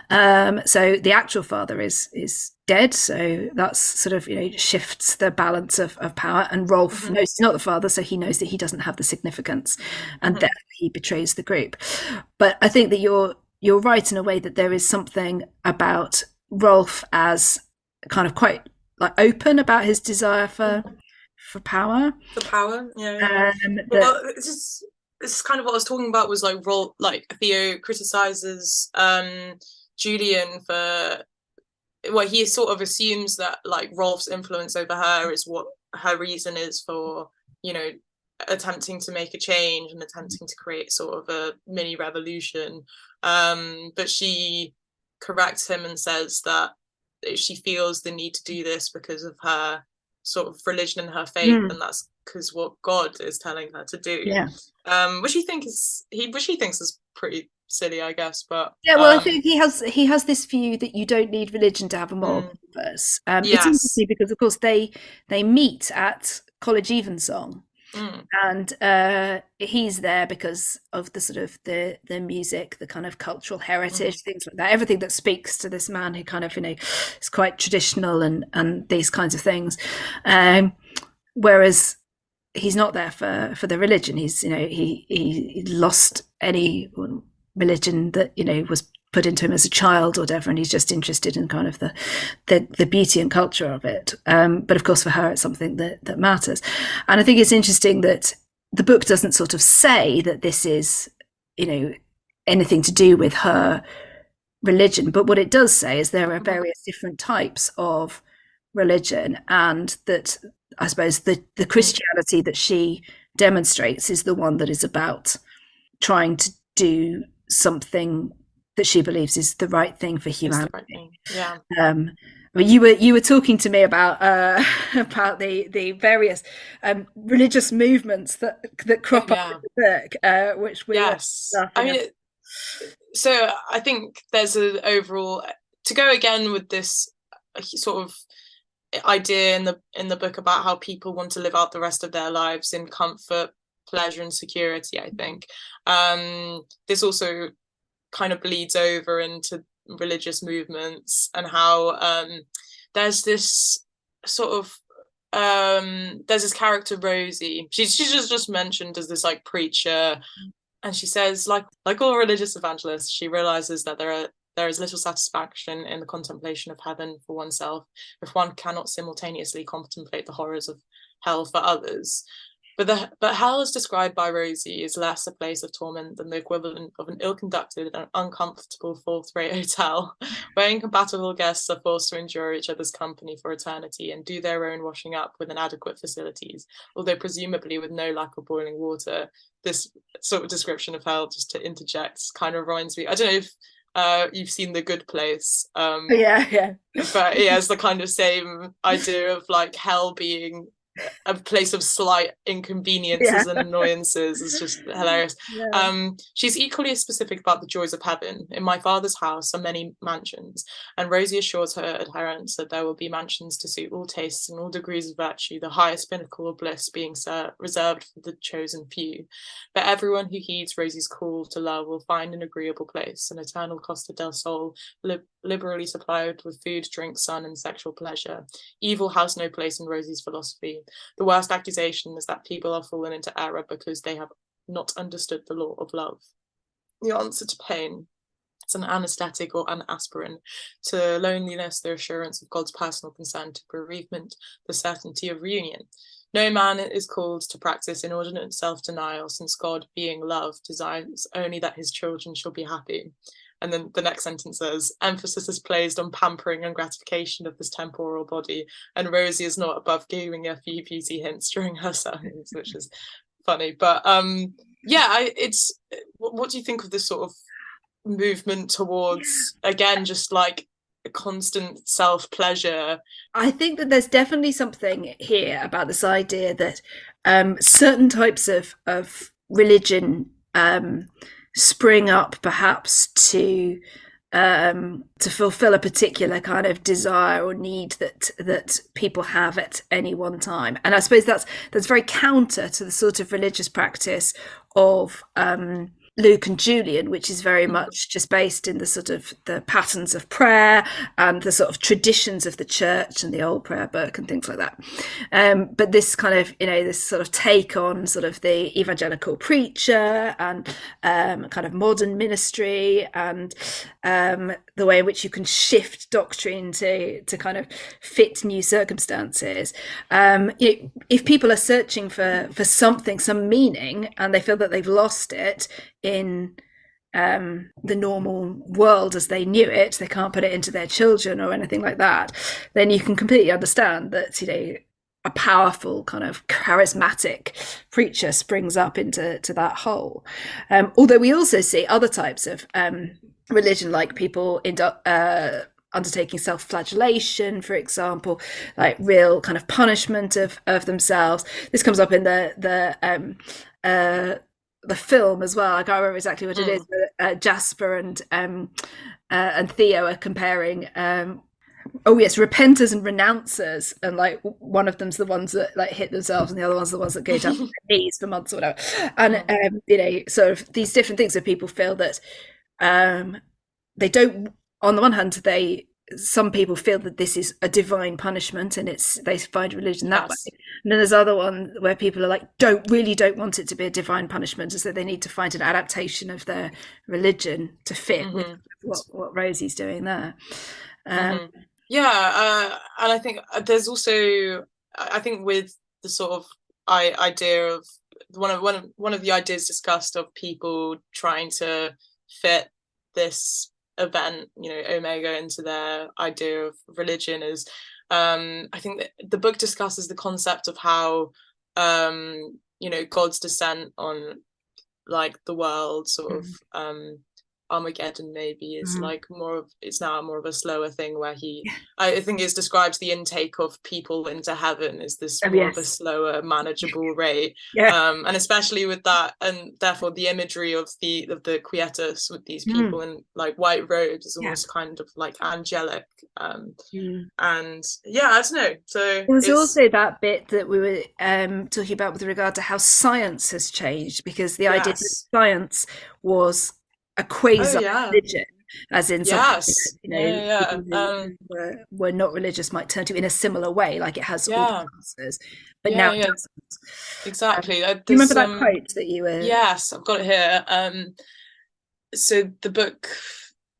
So the actual father is dead. So that's sort of, you know, shifts the balance of power. And Rolf knows he's not the father, so he knows that he doesn't have the significance, and therefore he betrays the group. But I think that you're right in a way that there is something about Rolf as kind of quite like open about his desire for power. For power, yeah. Well, this is kind of what I was talking about, was like Rolf, like Theo criticizes Julian for, well, he sort of assumes that like Rolf's influence over her is what her reason is for, you know, attempting to make a change and attempting to create sort of a mini revolution. But she corrects him and says that she feels the need to do this because of her sort of religion and her faith, and that's because what God is telling her to do. Which he thinks is pretty silly, I guess. But well, I think he has this view that you don't need religion to have a moral purpose. It's interesting because of course they meet at College Evensong. And he's there because of the sort of the music, the kind of cultural heritage, things like that, everything that speaks to this man who kind of, you know, is quite traditional and these kinds of things, whereas he's not there for the religion. He's, you know, he lost any religion that, you know, was put into him as a child or whatever, and he's just interested in kind of the beauty and culture of it. But of course for her it's something that matters. And I think it's interesting that the book doesn't sort of say that this is, you know, anything to do with her religion, but what it does say is there are various different types of religion, and that I suppose the Christianity that she demonstrates is the one that is about trying to do something that she believes is the right thing for humanity. Right thing. Yeah. I mean, you were talking to me about about the various religious movements that crop up in the book, which we were I mean, so I think there's an overall, to go again with this sort of idea in the book about how people want to live out the rest of their lives in comfort, pleasure, and security. I think this also kind of bleeds over into religious movements, and how there's this sort of there's this character Rosie. She's just mentioned as this like preacher, and she says, like all religious evangelists, she realizes that there is little satisfaction in the contemplation of heaven for oneself if one cannot simultaneously contemplate the horrors of hell for others. But hell, as described by Rosie, is less a place of torment than the equivalent of an ill-conducted and uncomfortable fourth-rate hotel, where incompatible guests are forced to endure each other's company for eternity and do their own washing up with inadequate facilities, although presumably with no lack of boiling water. This sort of description of hell, just to interject, kind of reminds me, I don't know if you've seen The Good Place. Yeah. But yeah, it's the kind of same idea of like hell being a place of slight inconveniences and annoyances. Is just hilarious. She's equally specific about the joys of heaven. In my father's house are many mansions, and Rosie assures her adherents that there will be mansions to suit all tastes and all degrees of virtue, the highest pinnacle of bliss being reserved for the chosen few. But everyone who heeds Rosie's call to love will find an agreeable place, an eternal Costa del Sol, liberally supplied with food, drink, sun, and sexual pleasure. Evil has no place in Rosie's philosophy. The worst accusation is that people are fallen into error because they have not understood the law of love. The answer to pain is an anaesthetic or an aspirin. To loneliness, the assurance of God's personal consent. To bereavement, the certainty of reunion. No man is called to practice inordinate self-denial, since God, being love, desires only that his children shall be happy. And then the next sentence says, emphasis is placed on pampering and gratification of this temporal body, and Rosie is not above giving a few beauty hints during her sermons, which is funny. But it's what do you think of this sort of movement towards, again, just like a constant self-pleasure? I think that there's definitely something here about this idea that certain types of religion spring up perhaps to fulfill a particular kind of desire or need that people have at any one time. And I suppose that's very counter to the sort of religious practice of Luke and Julian, which is very much just based in the sort of the patterns of prayer and the sort of traditions of the church and the old prayer book and things like that. But this kind of, this sort of take on sort of the evangelical preacher and kind of modern ministry and the way in which you can shift doctrine to kind of fit new circumstances. If people are searching for something, some meaning, and they feel that they've lost it in the normal world as they knew it, they can't put it into their children or anything like that, then you can completely understand that a powerful kind of charismatic preacher springs up into that hole. Although we also see other types of religion, like people undertaking self-flagellation, for example, like real kind of punishment of themselves. This comes up in the film as well. I can't remember exactly what it is, but Jasper and Theo are comparing repenters and renouncers, and like one of them's the ones that like hit themselves and the other one's the ones that go down to their knees for months or whatever. And sort of these different things that people feel that they don't, on the one hand, some people feel that this is a divine punishment and they find religion that way. And then there's other one where people are like, don't want it to be a divine punishment, and so they need to find an adaptation of their religion to fit with what Rosie's doing there. And I think there's also, I think with the sort of idea of one of the ideas discussed of people trying to fit this event, Omega, into their idea of religion is, I think that the book discusses the concept of how God's descent on like the world, sort of Armageddon maybe is like it's now more of a slower thing where I think it describes the intake of people into heaven is this more of a slower, manageable rate. And especially with that, and therefore the imagery of the quietus with these people in like white robes is almost kind of like angelic. And I don't know. So there was also that bit that we were talking about with regard to how science has changed, because the idea that science was a quasi religion, as in something that, were not religious might turn to in a similar way, like it has all the answers, but now it doesn't. Exactly. Do you remember that quote that you were? Yes, I've got it here. So the book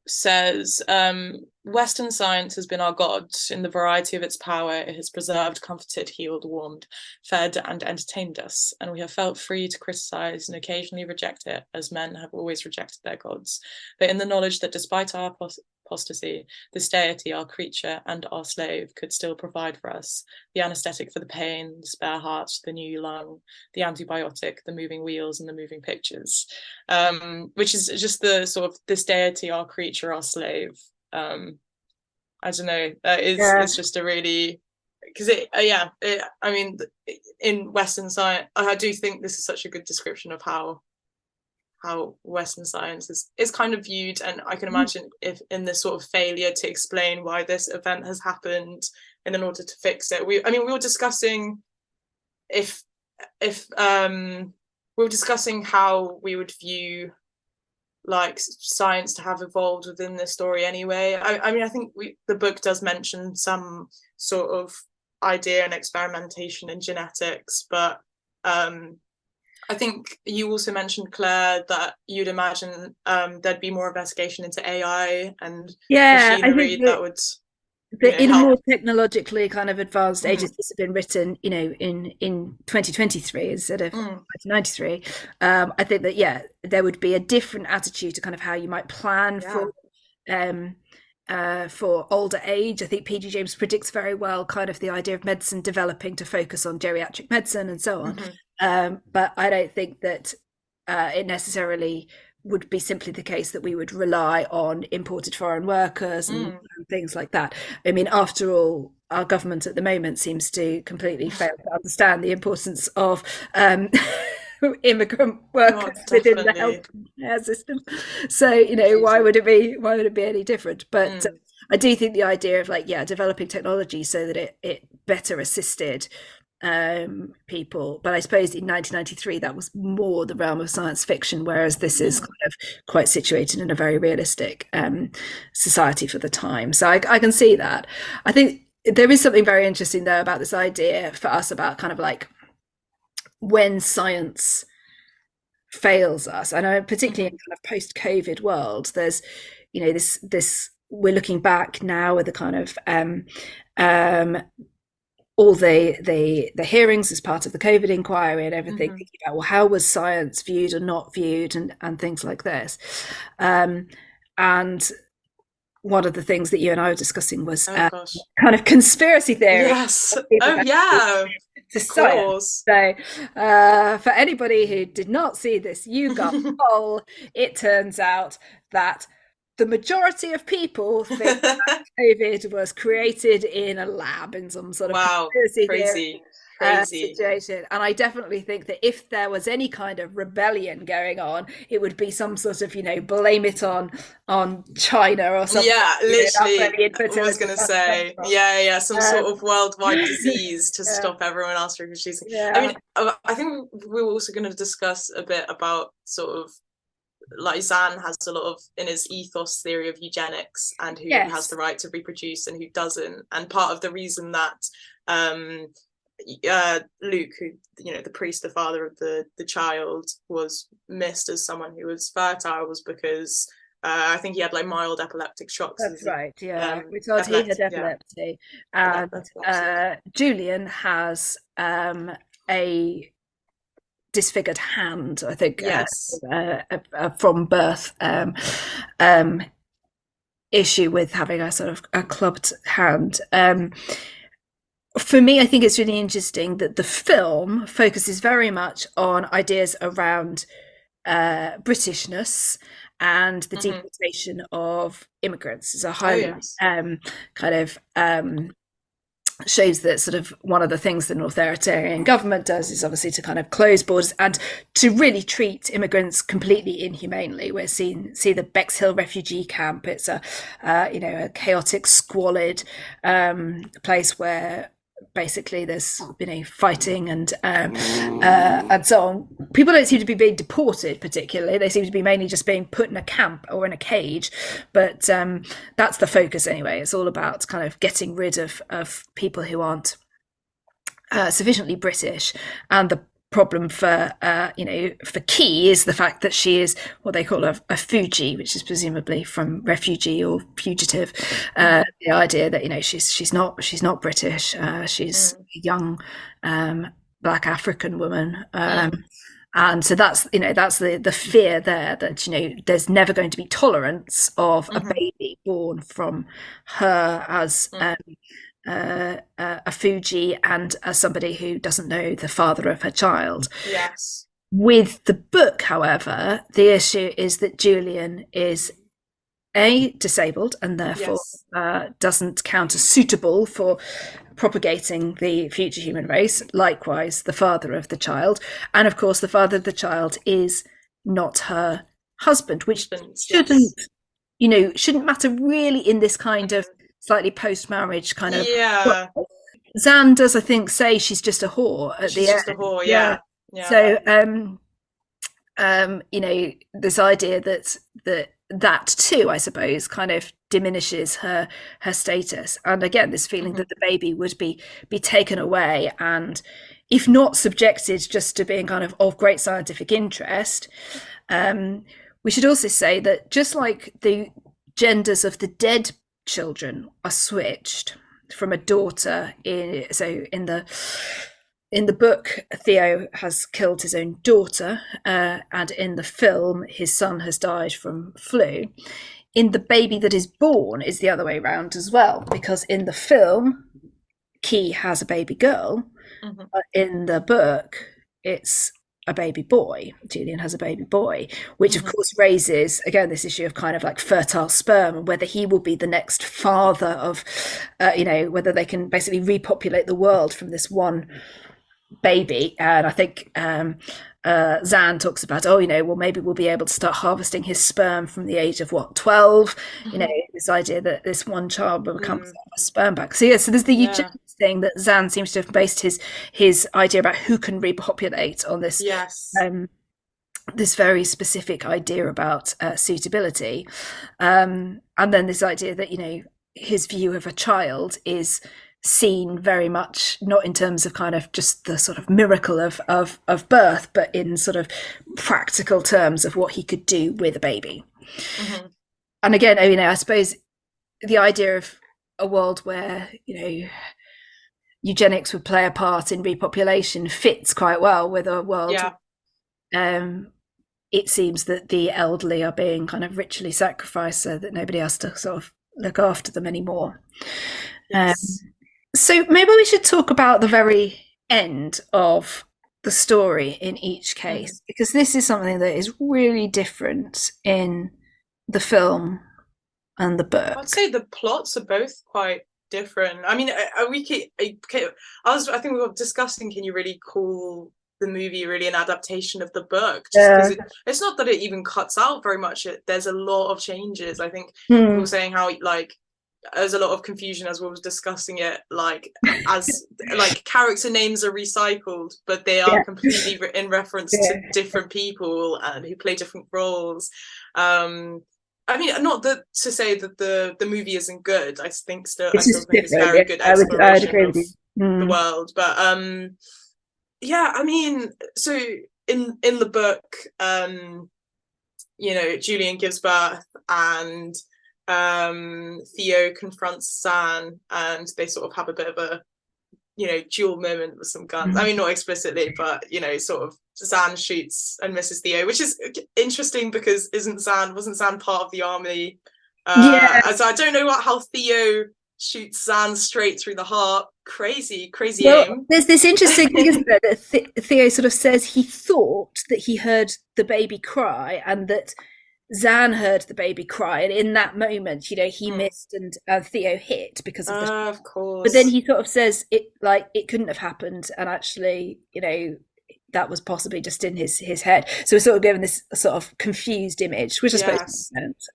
says, Western science has been our God. In the variety of its power, it has preserved, comforted, healed, warmed, fed, and entertained us, and we have felt free to criticize and occasionally reject it, as men have always rejected their gods. But in the knowledge that despite our apostasy, this deity, our creature and our slave, could still provide for us the anesthetic for the pain, the spare heart, the new lung, the antibiotic, the moving wheels, and the moving pictures, which is just the sort of this deity, our creature, our slave. I don't know. It's just a really, because I mean, in Western science, I do think this is such a good description of how Western science is kind of viewed, and I can imagine if in this sort of failure to explain why this event has happened, and in order to fix it, we were discussing we were discussing how we would view like science to have evolved within this story anyway. I think the book does mention some sort of idea and experimentation in genetics, but I think you also mentioned, Claire, that you'd imagine there'd be more investigation into AI and machinery that would in more technologically kind of advanced ages. This had been written, in 2023 instead of 1993. I think that there would be a different attitude to kind of how you might plan for older age. I think P.G. James predicts very well kind of the idea of medicine developing to focus on geriatric medicine and so on. But I don't think that it necessarily would be simply the case that we would rely on imported foreign workers and things like that. I mean, after all, our government at the moment seems to completely fail to understand the importance of immigrant workers within the healthcare system. So, why would it be any different? But I do think the idea of developing technology so that it better assisted people, but I suppose in 1993 that was more the realm of science fiction, whereas this is kind of quite situated in a very realistic society for the time. So I can see that. I think there is something very interesting though about this idea for us about kind of like when science fails us. I know particularly in kind of post-COVID world, there's this we're looking back now with the kind of all the hearings as part of the COVID inquiry and everything, thinking about, well, how was science viewed or not viewed and things like this. And one of the things that you and I were discussing was kind of conspiracy theory. Yes. To science. So for anybody who did not see this YouGov poll, it turns out that the majority of people think that COVID was created in a lab in some sort of crazy situation. And I definitely think that if there was any kind of rebellion going on, it would be some sort of, blame it on China or something. Yeah, literally. I was going to say, some sort of worldwide disease to stop everyone else from producing. I mean, I think we were also going to discuss a bit about sort of, like Zan has a lot of in his ethos theory of eugenics and who has the right to reproduce and who doesn't, and part of the reason that Luke, who the priest, the father of the child, was missed as someone who was fertile was because I think he had like mild epileptic shocks. That's right. We thought he had epilepsy, and Julian has a disfigured hand, I think. From birth, issue with having a sort of a clubbed hand. for me, I think it's really interesting that the film focuses very much on ideas around Britishness and the Mm-hmm. deportation of immigrants. It's a Oh highly yes. kind of shows that sort of one of the things that an authoritarian government does is obviously to kind of close borders and to really treat immigrants completely inhumanely. We're seeing the Bexhill refugee camp. It's a a chaotic, squalid place where basically there's fighting and so on. People don't seem to be being deported particularly. They seem to be mainly just being put in a camp or in a cage, but that's the focus anyway. It's all about kind of getting rid of people who aren't sufficiently British. And the problem for for Key is the fact that she is what they call a Fuji, which is presumably from refugee or fugitive. The idea that she's not British. She's a young Black African woman. And so that's the fear there that there's never going to be tolerance of a baby born from her as a Fuji and as somebody who doesn't know the father of her child. Yes. With the book, however, the issue is that Julian is disabled and therefore doesn't count as suitable for propagating the future human race. Likewise, the father of the child, and of course, the father of the child is not her husband, which shouldn't matter really in this kind of slightly post-marriage kind of. Yeah. Zan does, I think, say she's just a whore at the end. She's just a whore, yeah. So, this idea that too, I suppose, kind of diminishes her status, and again, this feeling that the baby would be taken away, and if not subjected just to being kind of great scientific interest. We should also say that just like the genders of the dead children are switched from a daughter in the book, Theo has killed his own daughter, and in the film, his son has died from flu. In the baby that is born is the other way around as well, because in the film, Key has a baby girl. But in the book, it's a baby boy. Julian has a baby boy, which of course raises again this issue of kind of like fertile sperm and whether he will be the next father of whether they can basically repopulate the world from this one baby. And I think Zan talks about maybe we'll be able to start harvesting his sperm from the age of 12. This idea that this one child will become a sperm bank. So there's the eugenics thing that Zan seems to have based his idea about who can repopulate on this this very specific idea about suitability, and then this idea that his view of a child is seen very much not in terms of kind of just the sort of miracle of birth, but in sort of practical terms of what he could do with a baby. And again, I suppose the idea of a world where eugenics would play a part in repopulation fits quite well with a world. It seems that the elderly are being kind of ritually sacrificed so that nobody has to sort of look after them anymore. So maybe we should talk about the very end of the story in each case, because this is something that is really different in the film and the book. I'd say the plots are both quite different. I mean, I think we were discussing, can you really call the movie really an adaptation of the book? Just because it's not that it even cuts out very much. There's a lot of changes. I think we were saying how there's a lot of confusion as we were discussing it, as character names are recycled, but they are completely in reference to different people who play different roles. I mean, not that to say that the movie isn't good. I think still it's very good exploration of the world. But I mean, so in the book, Julian gives birth and Theo confronts Zan, and they sort of have a bit of a dual moment with some guns. I mean, not explicitly, but sort of Zan shoots and misses Theo, which is interesting because wasn't Zan part of the army? So I don't know how Theo shoots Zan straight through the heart. Crazy Well, aim. there's this interesting thing, isn't there, that Theo sort of says he thought that he heard the baby cry and that Zan heard the baby cry, and in that moment, he missed and Theo hit because of the. Of course. But then he sort of says it couldn't have happened, and actually, that was possibly just in his head. So we're sort of given this sort of confused image, which I suppose makes sense.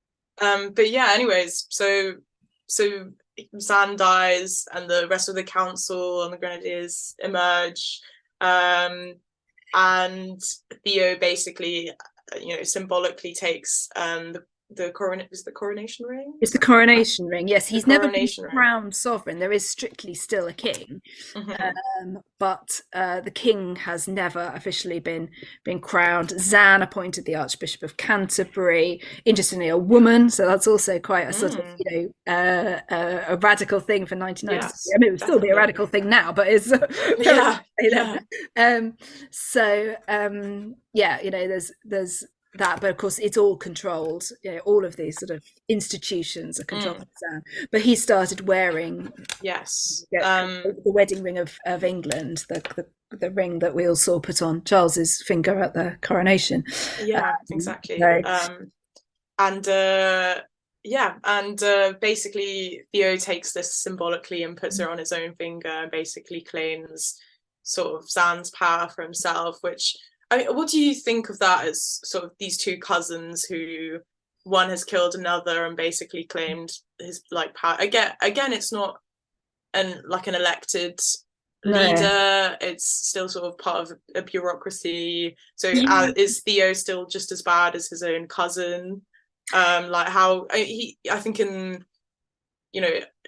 But yeah, anyways, so Zan dies, and the rest of the council and the grenadiers emerge, and Theo basically, symbolically takes the coronation ring. It's the coronation ring. Yes, he's never been crowned sovereign. There is strictly still a king, but the king has never officially been crowned. Zan appointed the Archbishop of Canterbury. Interestingly, a woman, so that's also quite a sort of a radical thing for 1993. Yes, I mean, it would still be a radical thing now, but it's there's that, but of course it's all controlled. All of these sort of institutions are controlled by Zan. But he started wearing the wedding ring of England, the ring that we all saw put on Charles's finger at the coronation. Exactly. Basically Theo takes this symbolically and puts it on his own finger and basically claims sort of Zan's power for himself, which, I mean, what do you think of that as sort of these two cousins who one has killed another and basically claimed his power? Again, it's not an elected leader. It's still sort of part of a bureaucracy. So is Theo still just as bad as his own cousin? I think in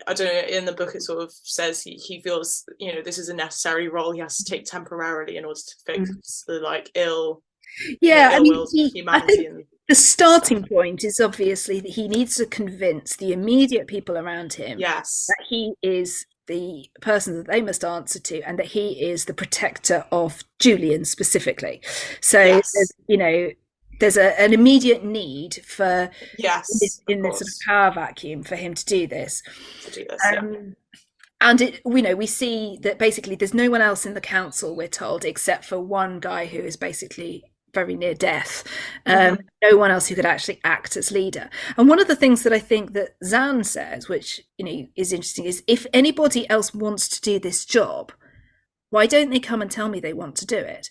I don't know, in the book it sort of says he feels this is a necessary role he has to take temporarily in order to fix the ill wills of humanity. And the starting point is obviously that he needs to convince the immediate people around him that he is the person that they must answer to, and that he is the protector of Julian specifically. So there's an immediate need for in this sort of power vacuum for him to do this. And we see that basically there's no one else in the council, we're told, except for one guy who is basically very near death. No one else who could actually act as leader. And one of the things that I think that Zan says, which is interesting, is if anybody else wants to do this job, why don't they come and tell me they want to do it?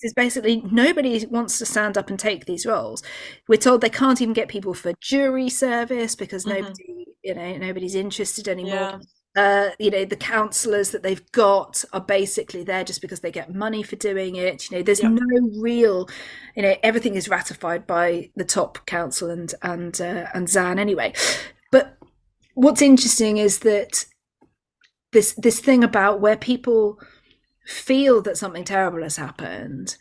It's basically nobody wants to stand up and take these roles. We're told they can't even get people for jury service because nobody's interested anymore. The councillors that they've got are basically there just because they get money for doing it. There's no real, everything is ratified by the top council and Zan anyway. But what's interesting is that this thing about where people feel that something terrible has happened,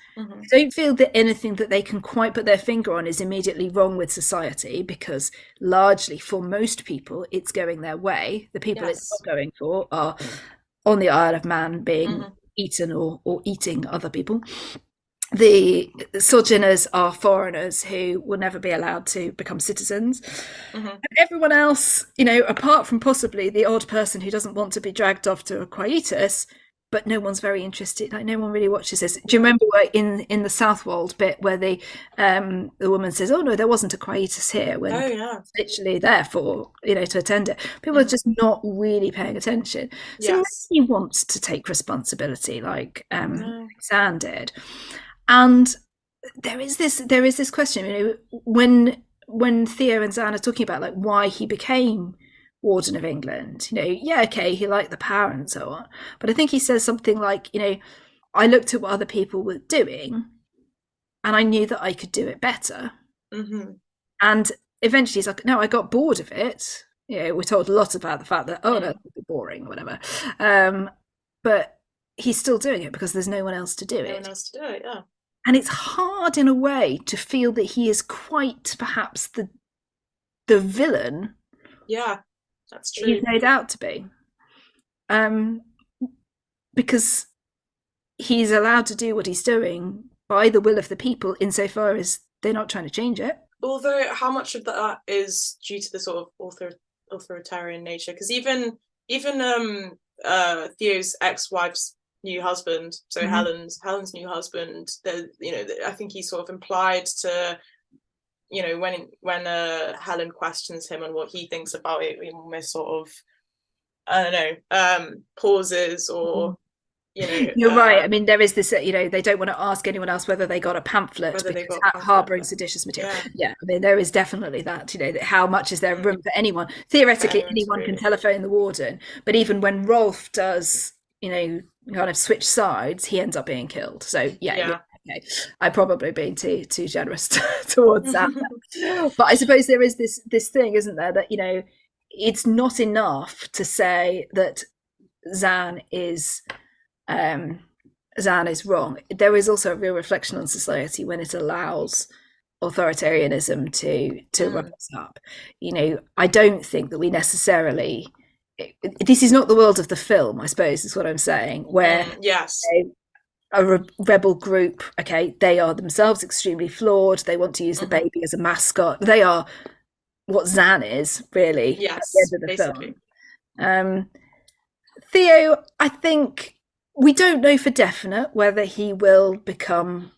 don't feel that anything that they can quite put their finger on is immediately wrong with society, because largely for most people it's going their way. The people it's not going for are on the Isle of Man being eaten or eating other people. The sojourners are foreigners who will never be allowed to become citizens. And everyone else, apart from possibly the odd person who doesn't want to be dragged off to a quietus, but no one's very interested. No one really watches this. Do you remember in the Southwold bit where the woman says, "Oh no, there wasn't a quietus here," when it's literally there for to attend it. People are just not really paying attention. So he wants to take responsibility, like Zan did. And there is this question, when Theo and Zan are talking about why he became Warden of England, he liked the power and so on, but I think he says something like, I looked at what other people were doing and I knew that I could do it better. And eventually he's like, no, I got bored of it. We're told a lot about the fact that no, it'll be boring or whatever, but he's still doing it because there's no one else to do it. No one else to do it, yeah. And it's hard in a way to feel that he is quite perhaps the villain. Yeah, that's true. He's made out to be. Because he's allowed to do what he's doing by the will of the people, insofar as they're not trying to change it. Although how much of that is due to the sort of authoritarian nature, because even Theo's ex-wife's new husband, so Helen's new husband, I think he sort of implied to, when Helen questions him on what he thinks about it, he almost sort of, I don't know, pauses, or you're right. I mean, there is this, they don't want to ask anyone else whether they got a pamphlet because harboring seditious material. Yeah, I mean, there is definitely that, how much is there room for anyone? Theoretically, anyone can telephone the warden, but even when Rolf does, kind of switch sides, he ends up being killed. So yeah. Okay. I've probably been too generous towards that. But I suppose there is this thing, isn't there, that, it's not enough to say that Zan is wrong. There is also a real reflection on society when it allows authoritarianism to rub us up. I don't think that we necessarily, this is not the world of the film, I suppose, is what I'm saying, where a rebel group, okay, they are themselves extremely flawed, they want to use the baby as a mascot, they are what Zan is, really, at the end of the basically. film. Theo, I think we don't know for definite whether he will become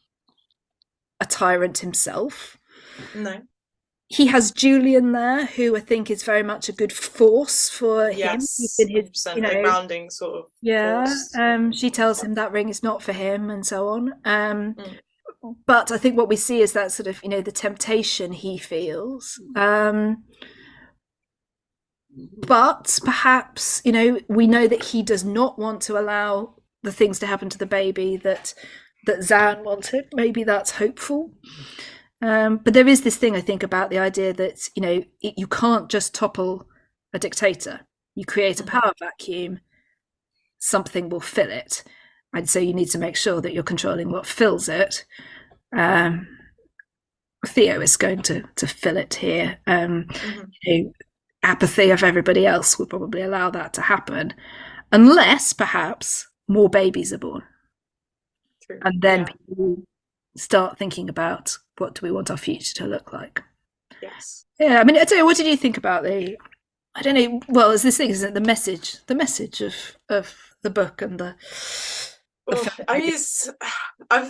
a tyrant himself. No. He has Julian there, who I think is very much a good force for him. He's in his, a grounding sort of force. She tells him that ring is not for him, and so on. But I think what we see is that sort of, the temptation he feels. But perhaps, we know that he does not want to allow the things to happen to the baby that Zan wanted. Maybe that's hopeful. But there is this thing, I think, about the idea that, you can't just topple a dictator. You create a power vacuum, something will fill it. And so you need to make sure that you're controlling what fills it. Theo is going to fill it here. Apathy of everybody else will probably allow that to happen, unless perhaps more babies are born. True. And then people start thinking about, what do we want our future to look like? Yes. Yeah, I mean, I tell you, what did you think about I don't know, well, it's this thing, isn't it? The message of the book and the I mean,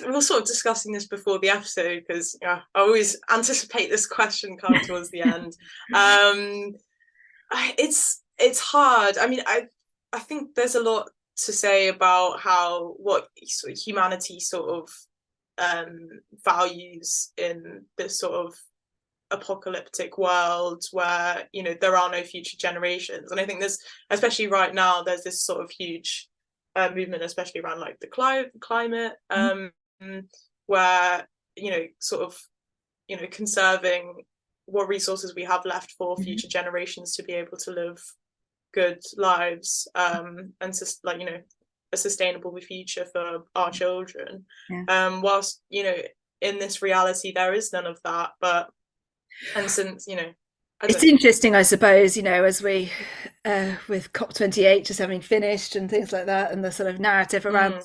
we were sort of discussing this before the episode, because I always anticipate this question coming towards the end. It's hard. I mean, I think there's a lot to say about what sort of humanity sort of values in this sort of apocalyptic world where there are no future generations. And I think there's, especially right now, there's this sort of huge movement, especially around like the climate, where sort of conserving what resources we have left for future generations to be able to live good lives, and just like a sustainable future for our children. Whilst in this reality there is none of that, and since it's interesting, I suppose, as we with COP28 just having finished and things like that, and the sort of narrative around,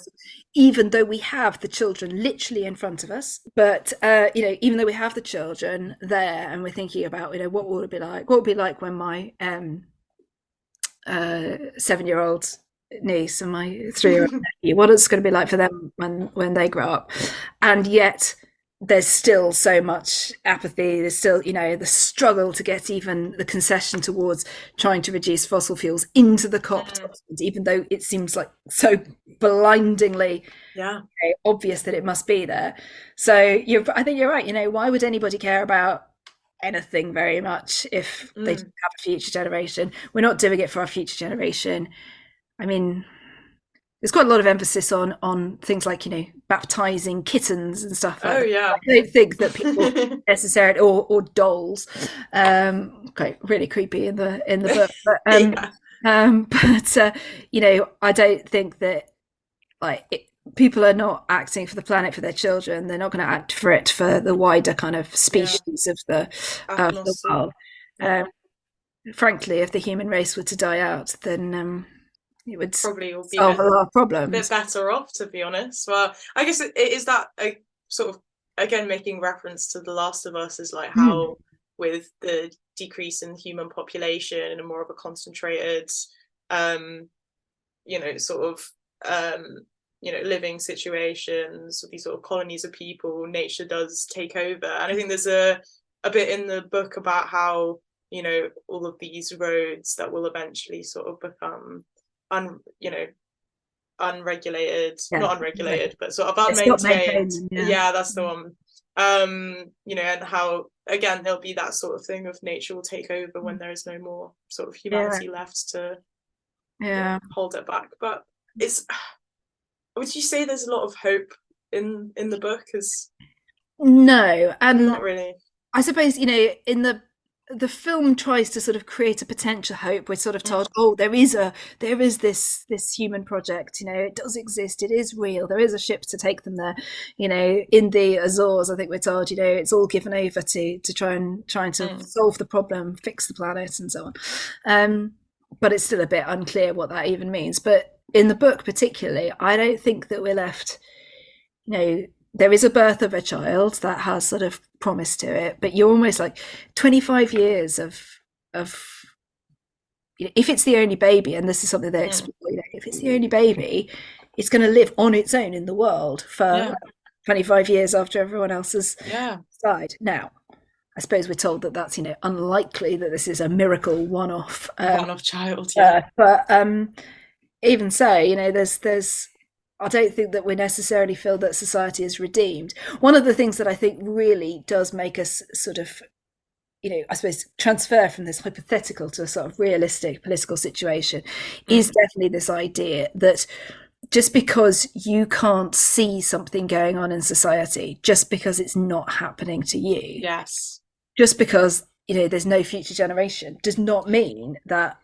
even though we have the children literally in front of us, but even though we have the children there, and we're thinking about what will it be like? What would it be like when my 7-year-old niece and my 3-year-old nephew, what it's going to be like for them when they grow up? And yet there's still so much apathy. There's still, the struggle to get even the concession towards trying to reduce fossil fuels into the COP document, even though it seems like so blindingly obvious that it must be there. So I think you're right. Why would anybody care about anything very much if they have a future generation? We're not doing it for our future generation. I mean, there's quite a lot of emphasis on things like baptizing kittens and stuff like that. I don't think that people necessarily, or dolls, really creepy in the book, but I don't think that people are not acting for the planet for their children. They're not going to act for it for the wider kind of species of the world. Frankly, if the human race were to die out, then it would probably solve a lot of problems. A bit better off, to be honest. Well, I guess it is that a sort of, again, making reference to The Last of Us, is like how with the decrease in human population and more of a concentrated, sort of, living situations, these sort of colonies of people, nature does take over. And I think there's a bit in the book about how, all of these roads that will eventually sort of become unregulated, not unregulated, but sort of unmaintained. That's the one. And how, again, there'll be that sort of thing of nature will take over when there is no more sort of humanity left to hold it back. But would you say there's a lot of hope in the book? No, and not really. I suppose, in the film tries to sort of create a potential hope. We're sort of told, there is this human project, it does exist, it is real, there is a ship to take them there. In the Azores, I think we're told, it's all given over to trying to solve the problem, fix the planet, and so on. But it's still a bit unclear what that even means. But in the book particularly, I don't think that we're left, there is a birth of a child that has sort of promise to it, but you're almost like 25 years of if it's the only baby, and this is something they explore, if it's the only baby, it's going to live on its own in the world for 25 years after everyone else has died. Now, I suppose we're told that that's unlikely, that this is a miracle one-off child. But even so, there's I don't think that we necessarily feel that society is redeemed. One of the things that I think really does make us sort of, I suppose, transfer from this hypothetical to a sort of realistic political situation is definitely this idea that just because you can't see something going on in society, just because it's not happening to you, just because, there's no future generation, does not mean that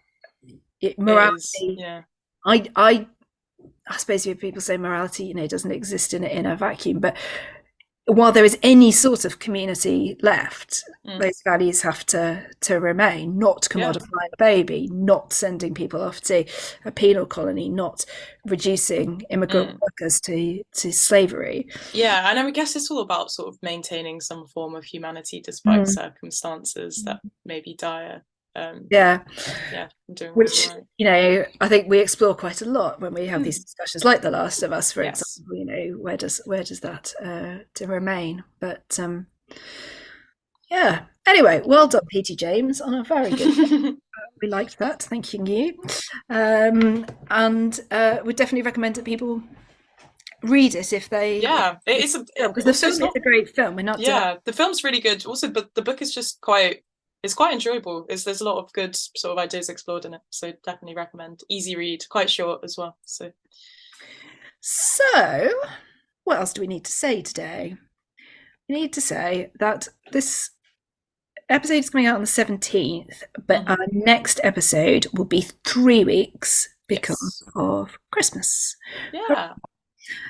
morality. I suppose people say morality, doesn't exist in a vacuum. But while there is any sort of community left, those values have to remain. Not commodifying a baby, not sending people off to a penal colony, not reducing immigrant workers to slavery. Yeah, and I guess it's all about sort of maintaining some form of humanity despite circumstances that may be dire. Which I think we explore quite a lot when we have these discussions, like The Last of Us, for example. Where does that to remain? But anyway, well done, P.T. James, on a very good we liked that, thank you. And we definitely recommend that people read it if they it's a film, because the film is a great film. We're not the film's really good also, but the book is just quite enjoyable. There's a lot of good sort of ideas explored in it, so definitely recommend. Easy read, quite short as well. So what else do we need to say today? We need to say that this episode is coming out on the 17th, but our next episode will be 3 weeks because of Christmas.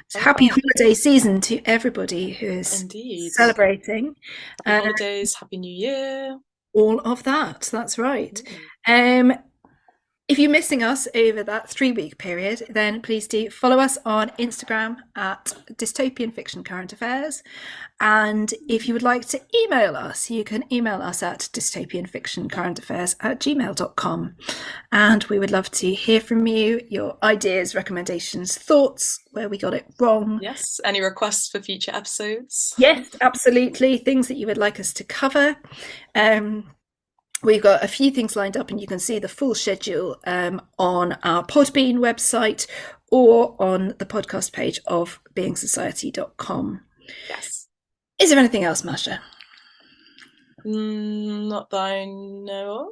So happy holiday season to everybody who is celebrating. Happy holidays, Happy New Year. All of that, that's right. If you're missing us over that 3-week period, then please do follow us on Instagram at Dystopian Fiction Current Affairs. And if you would like to email us, you can email us at dystopianfictioncurrentaffairs@gmail.com. And we would love to hear from you, your ideas, recommendations, thoughts, where we got it wrong. Yes, any requests for future episodes? Yes, absolutely. Things that you would like us to cover. We've got a few things lined up, and you can see the full schedule on our Podbean website or on the podcast page of beingsociety.com. Yes. Is there anything else, Masha? Not that I know of. I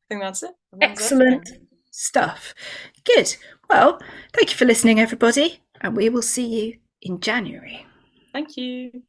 think that's it. Excellent stuff. Good. Well, thank you for listening, everybody, and we will see you in January. Thank you.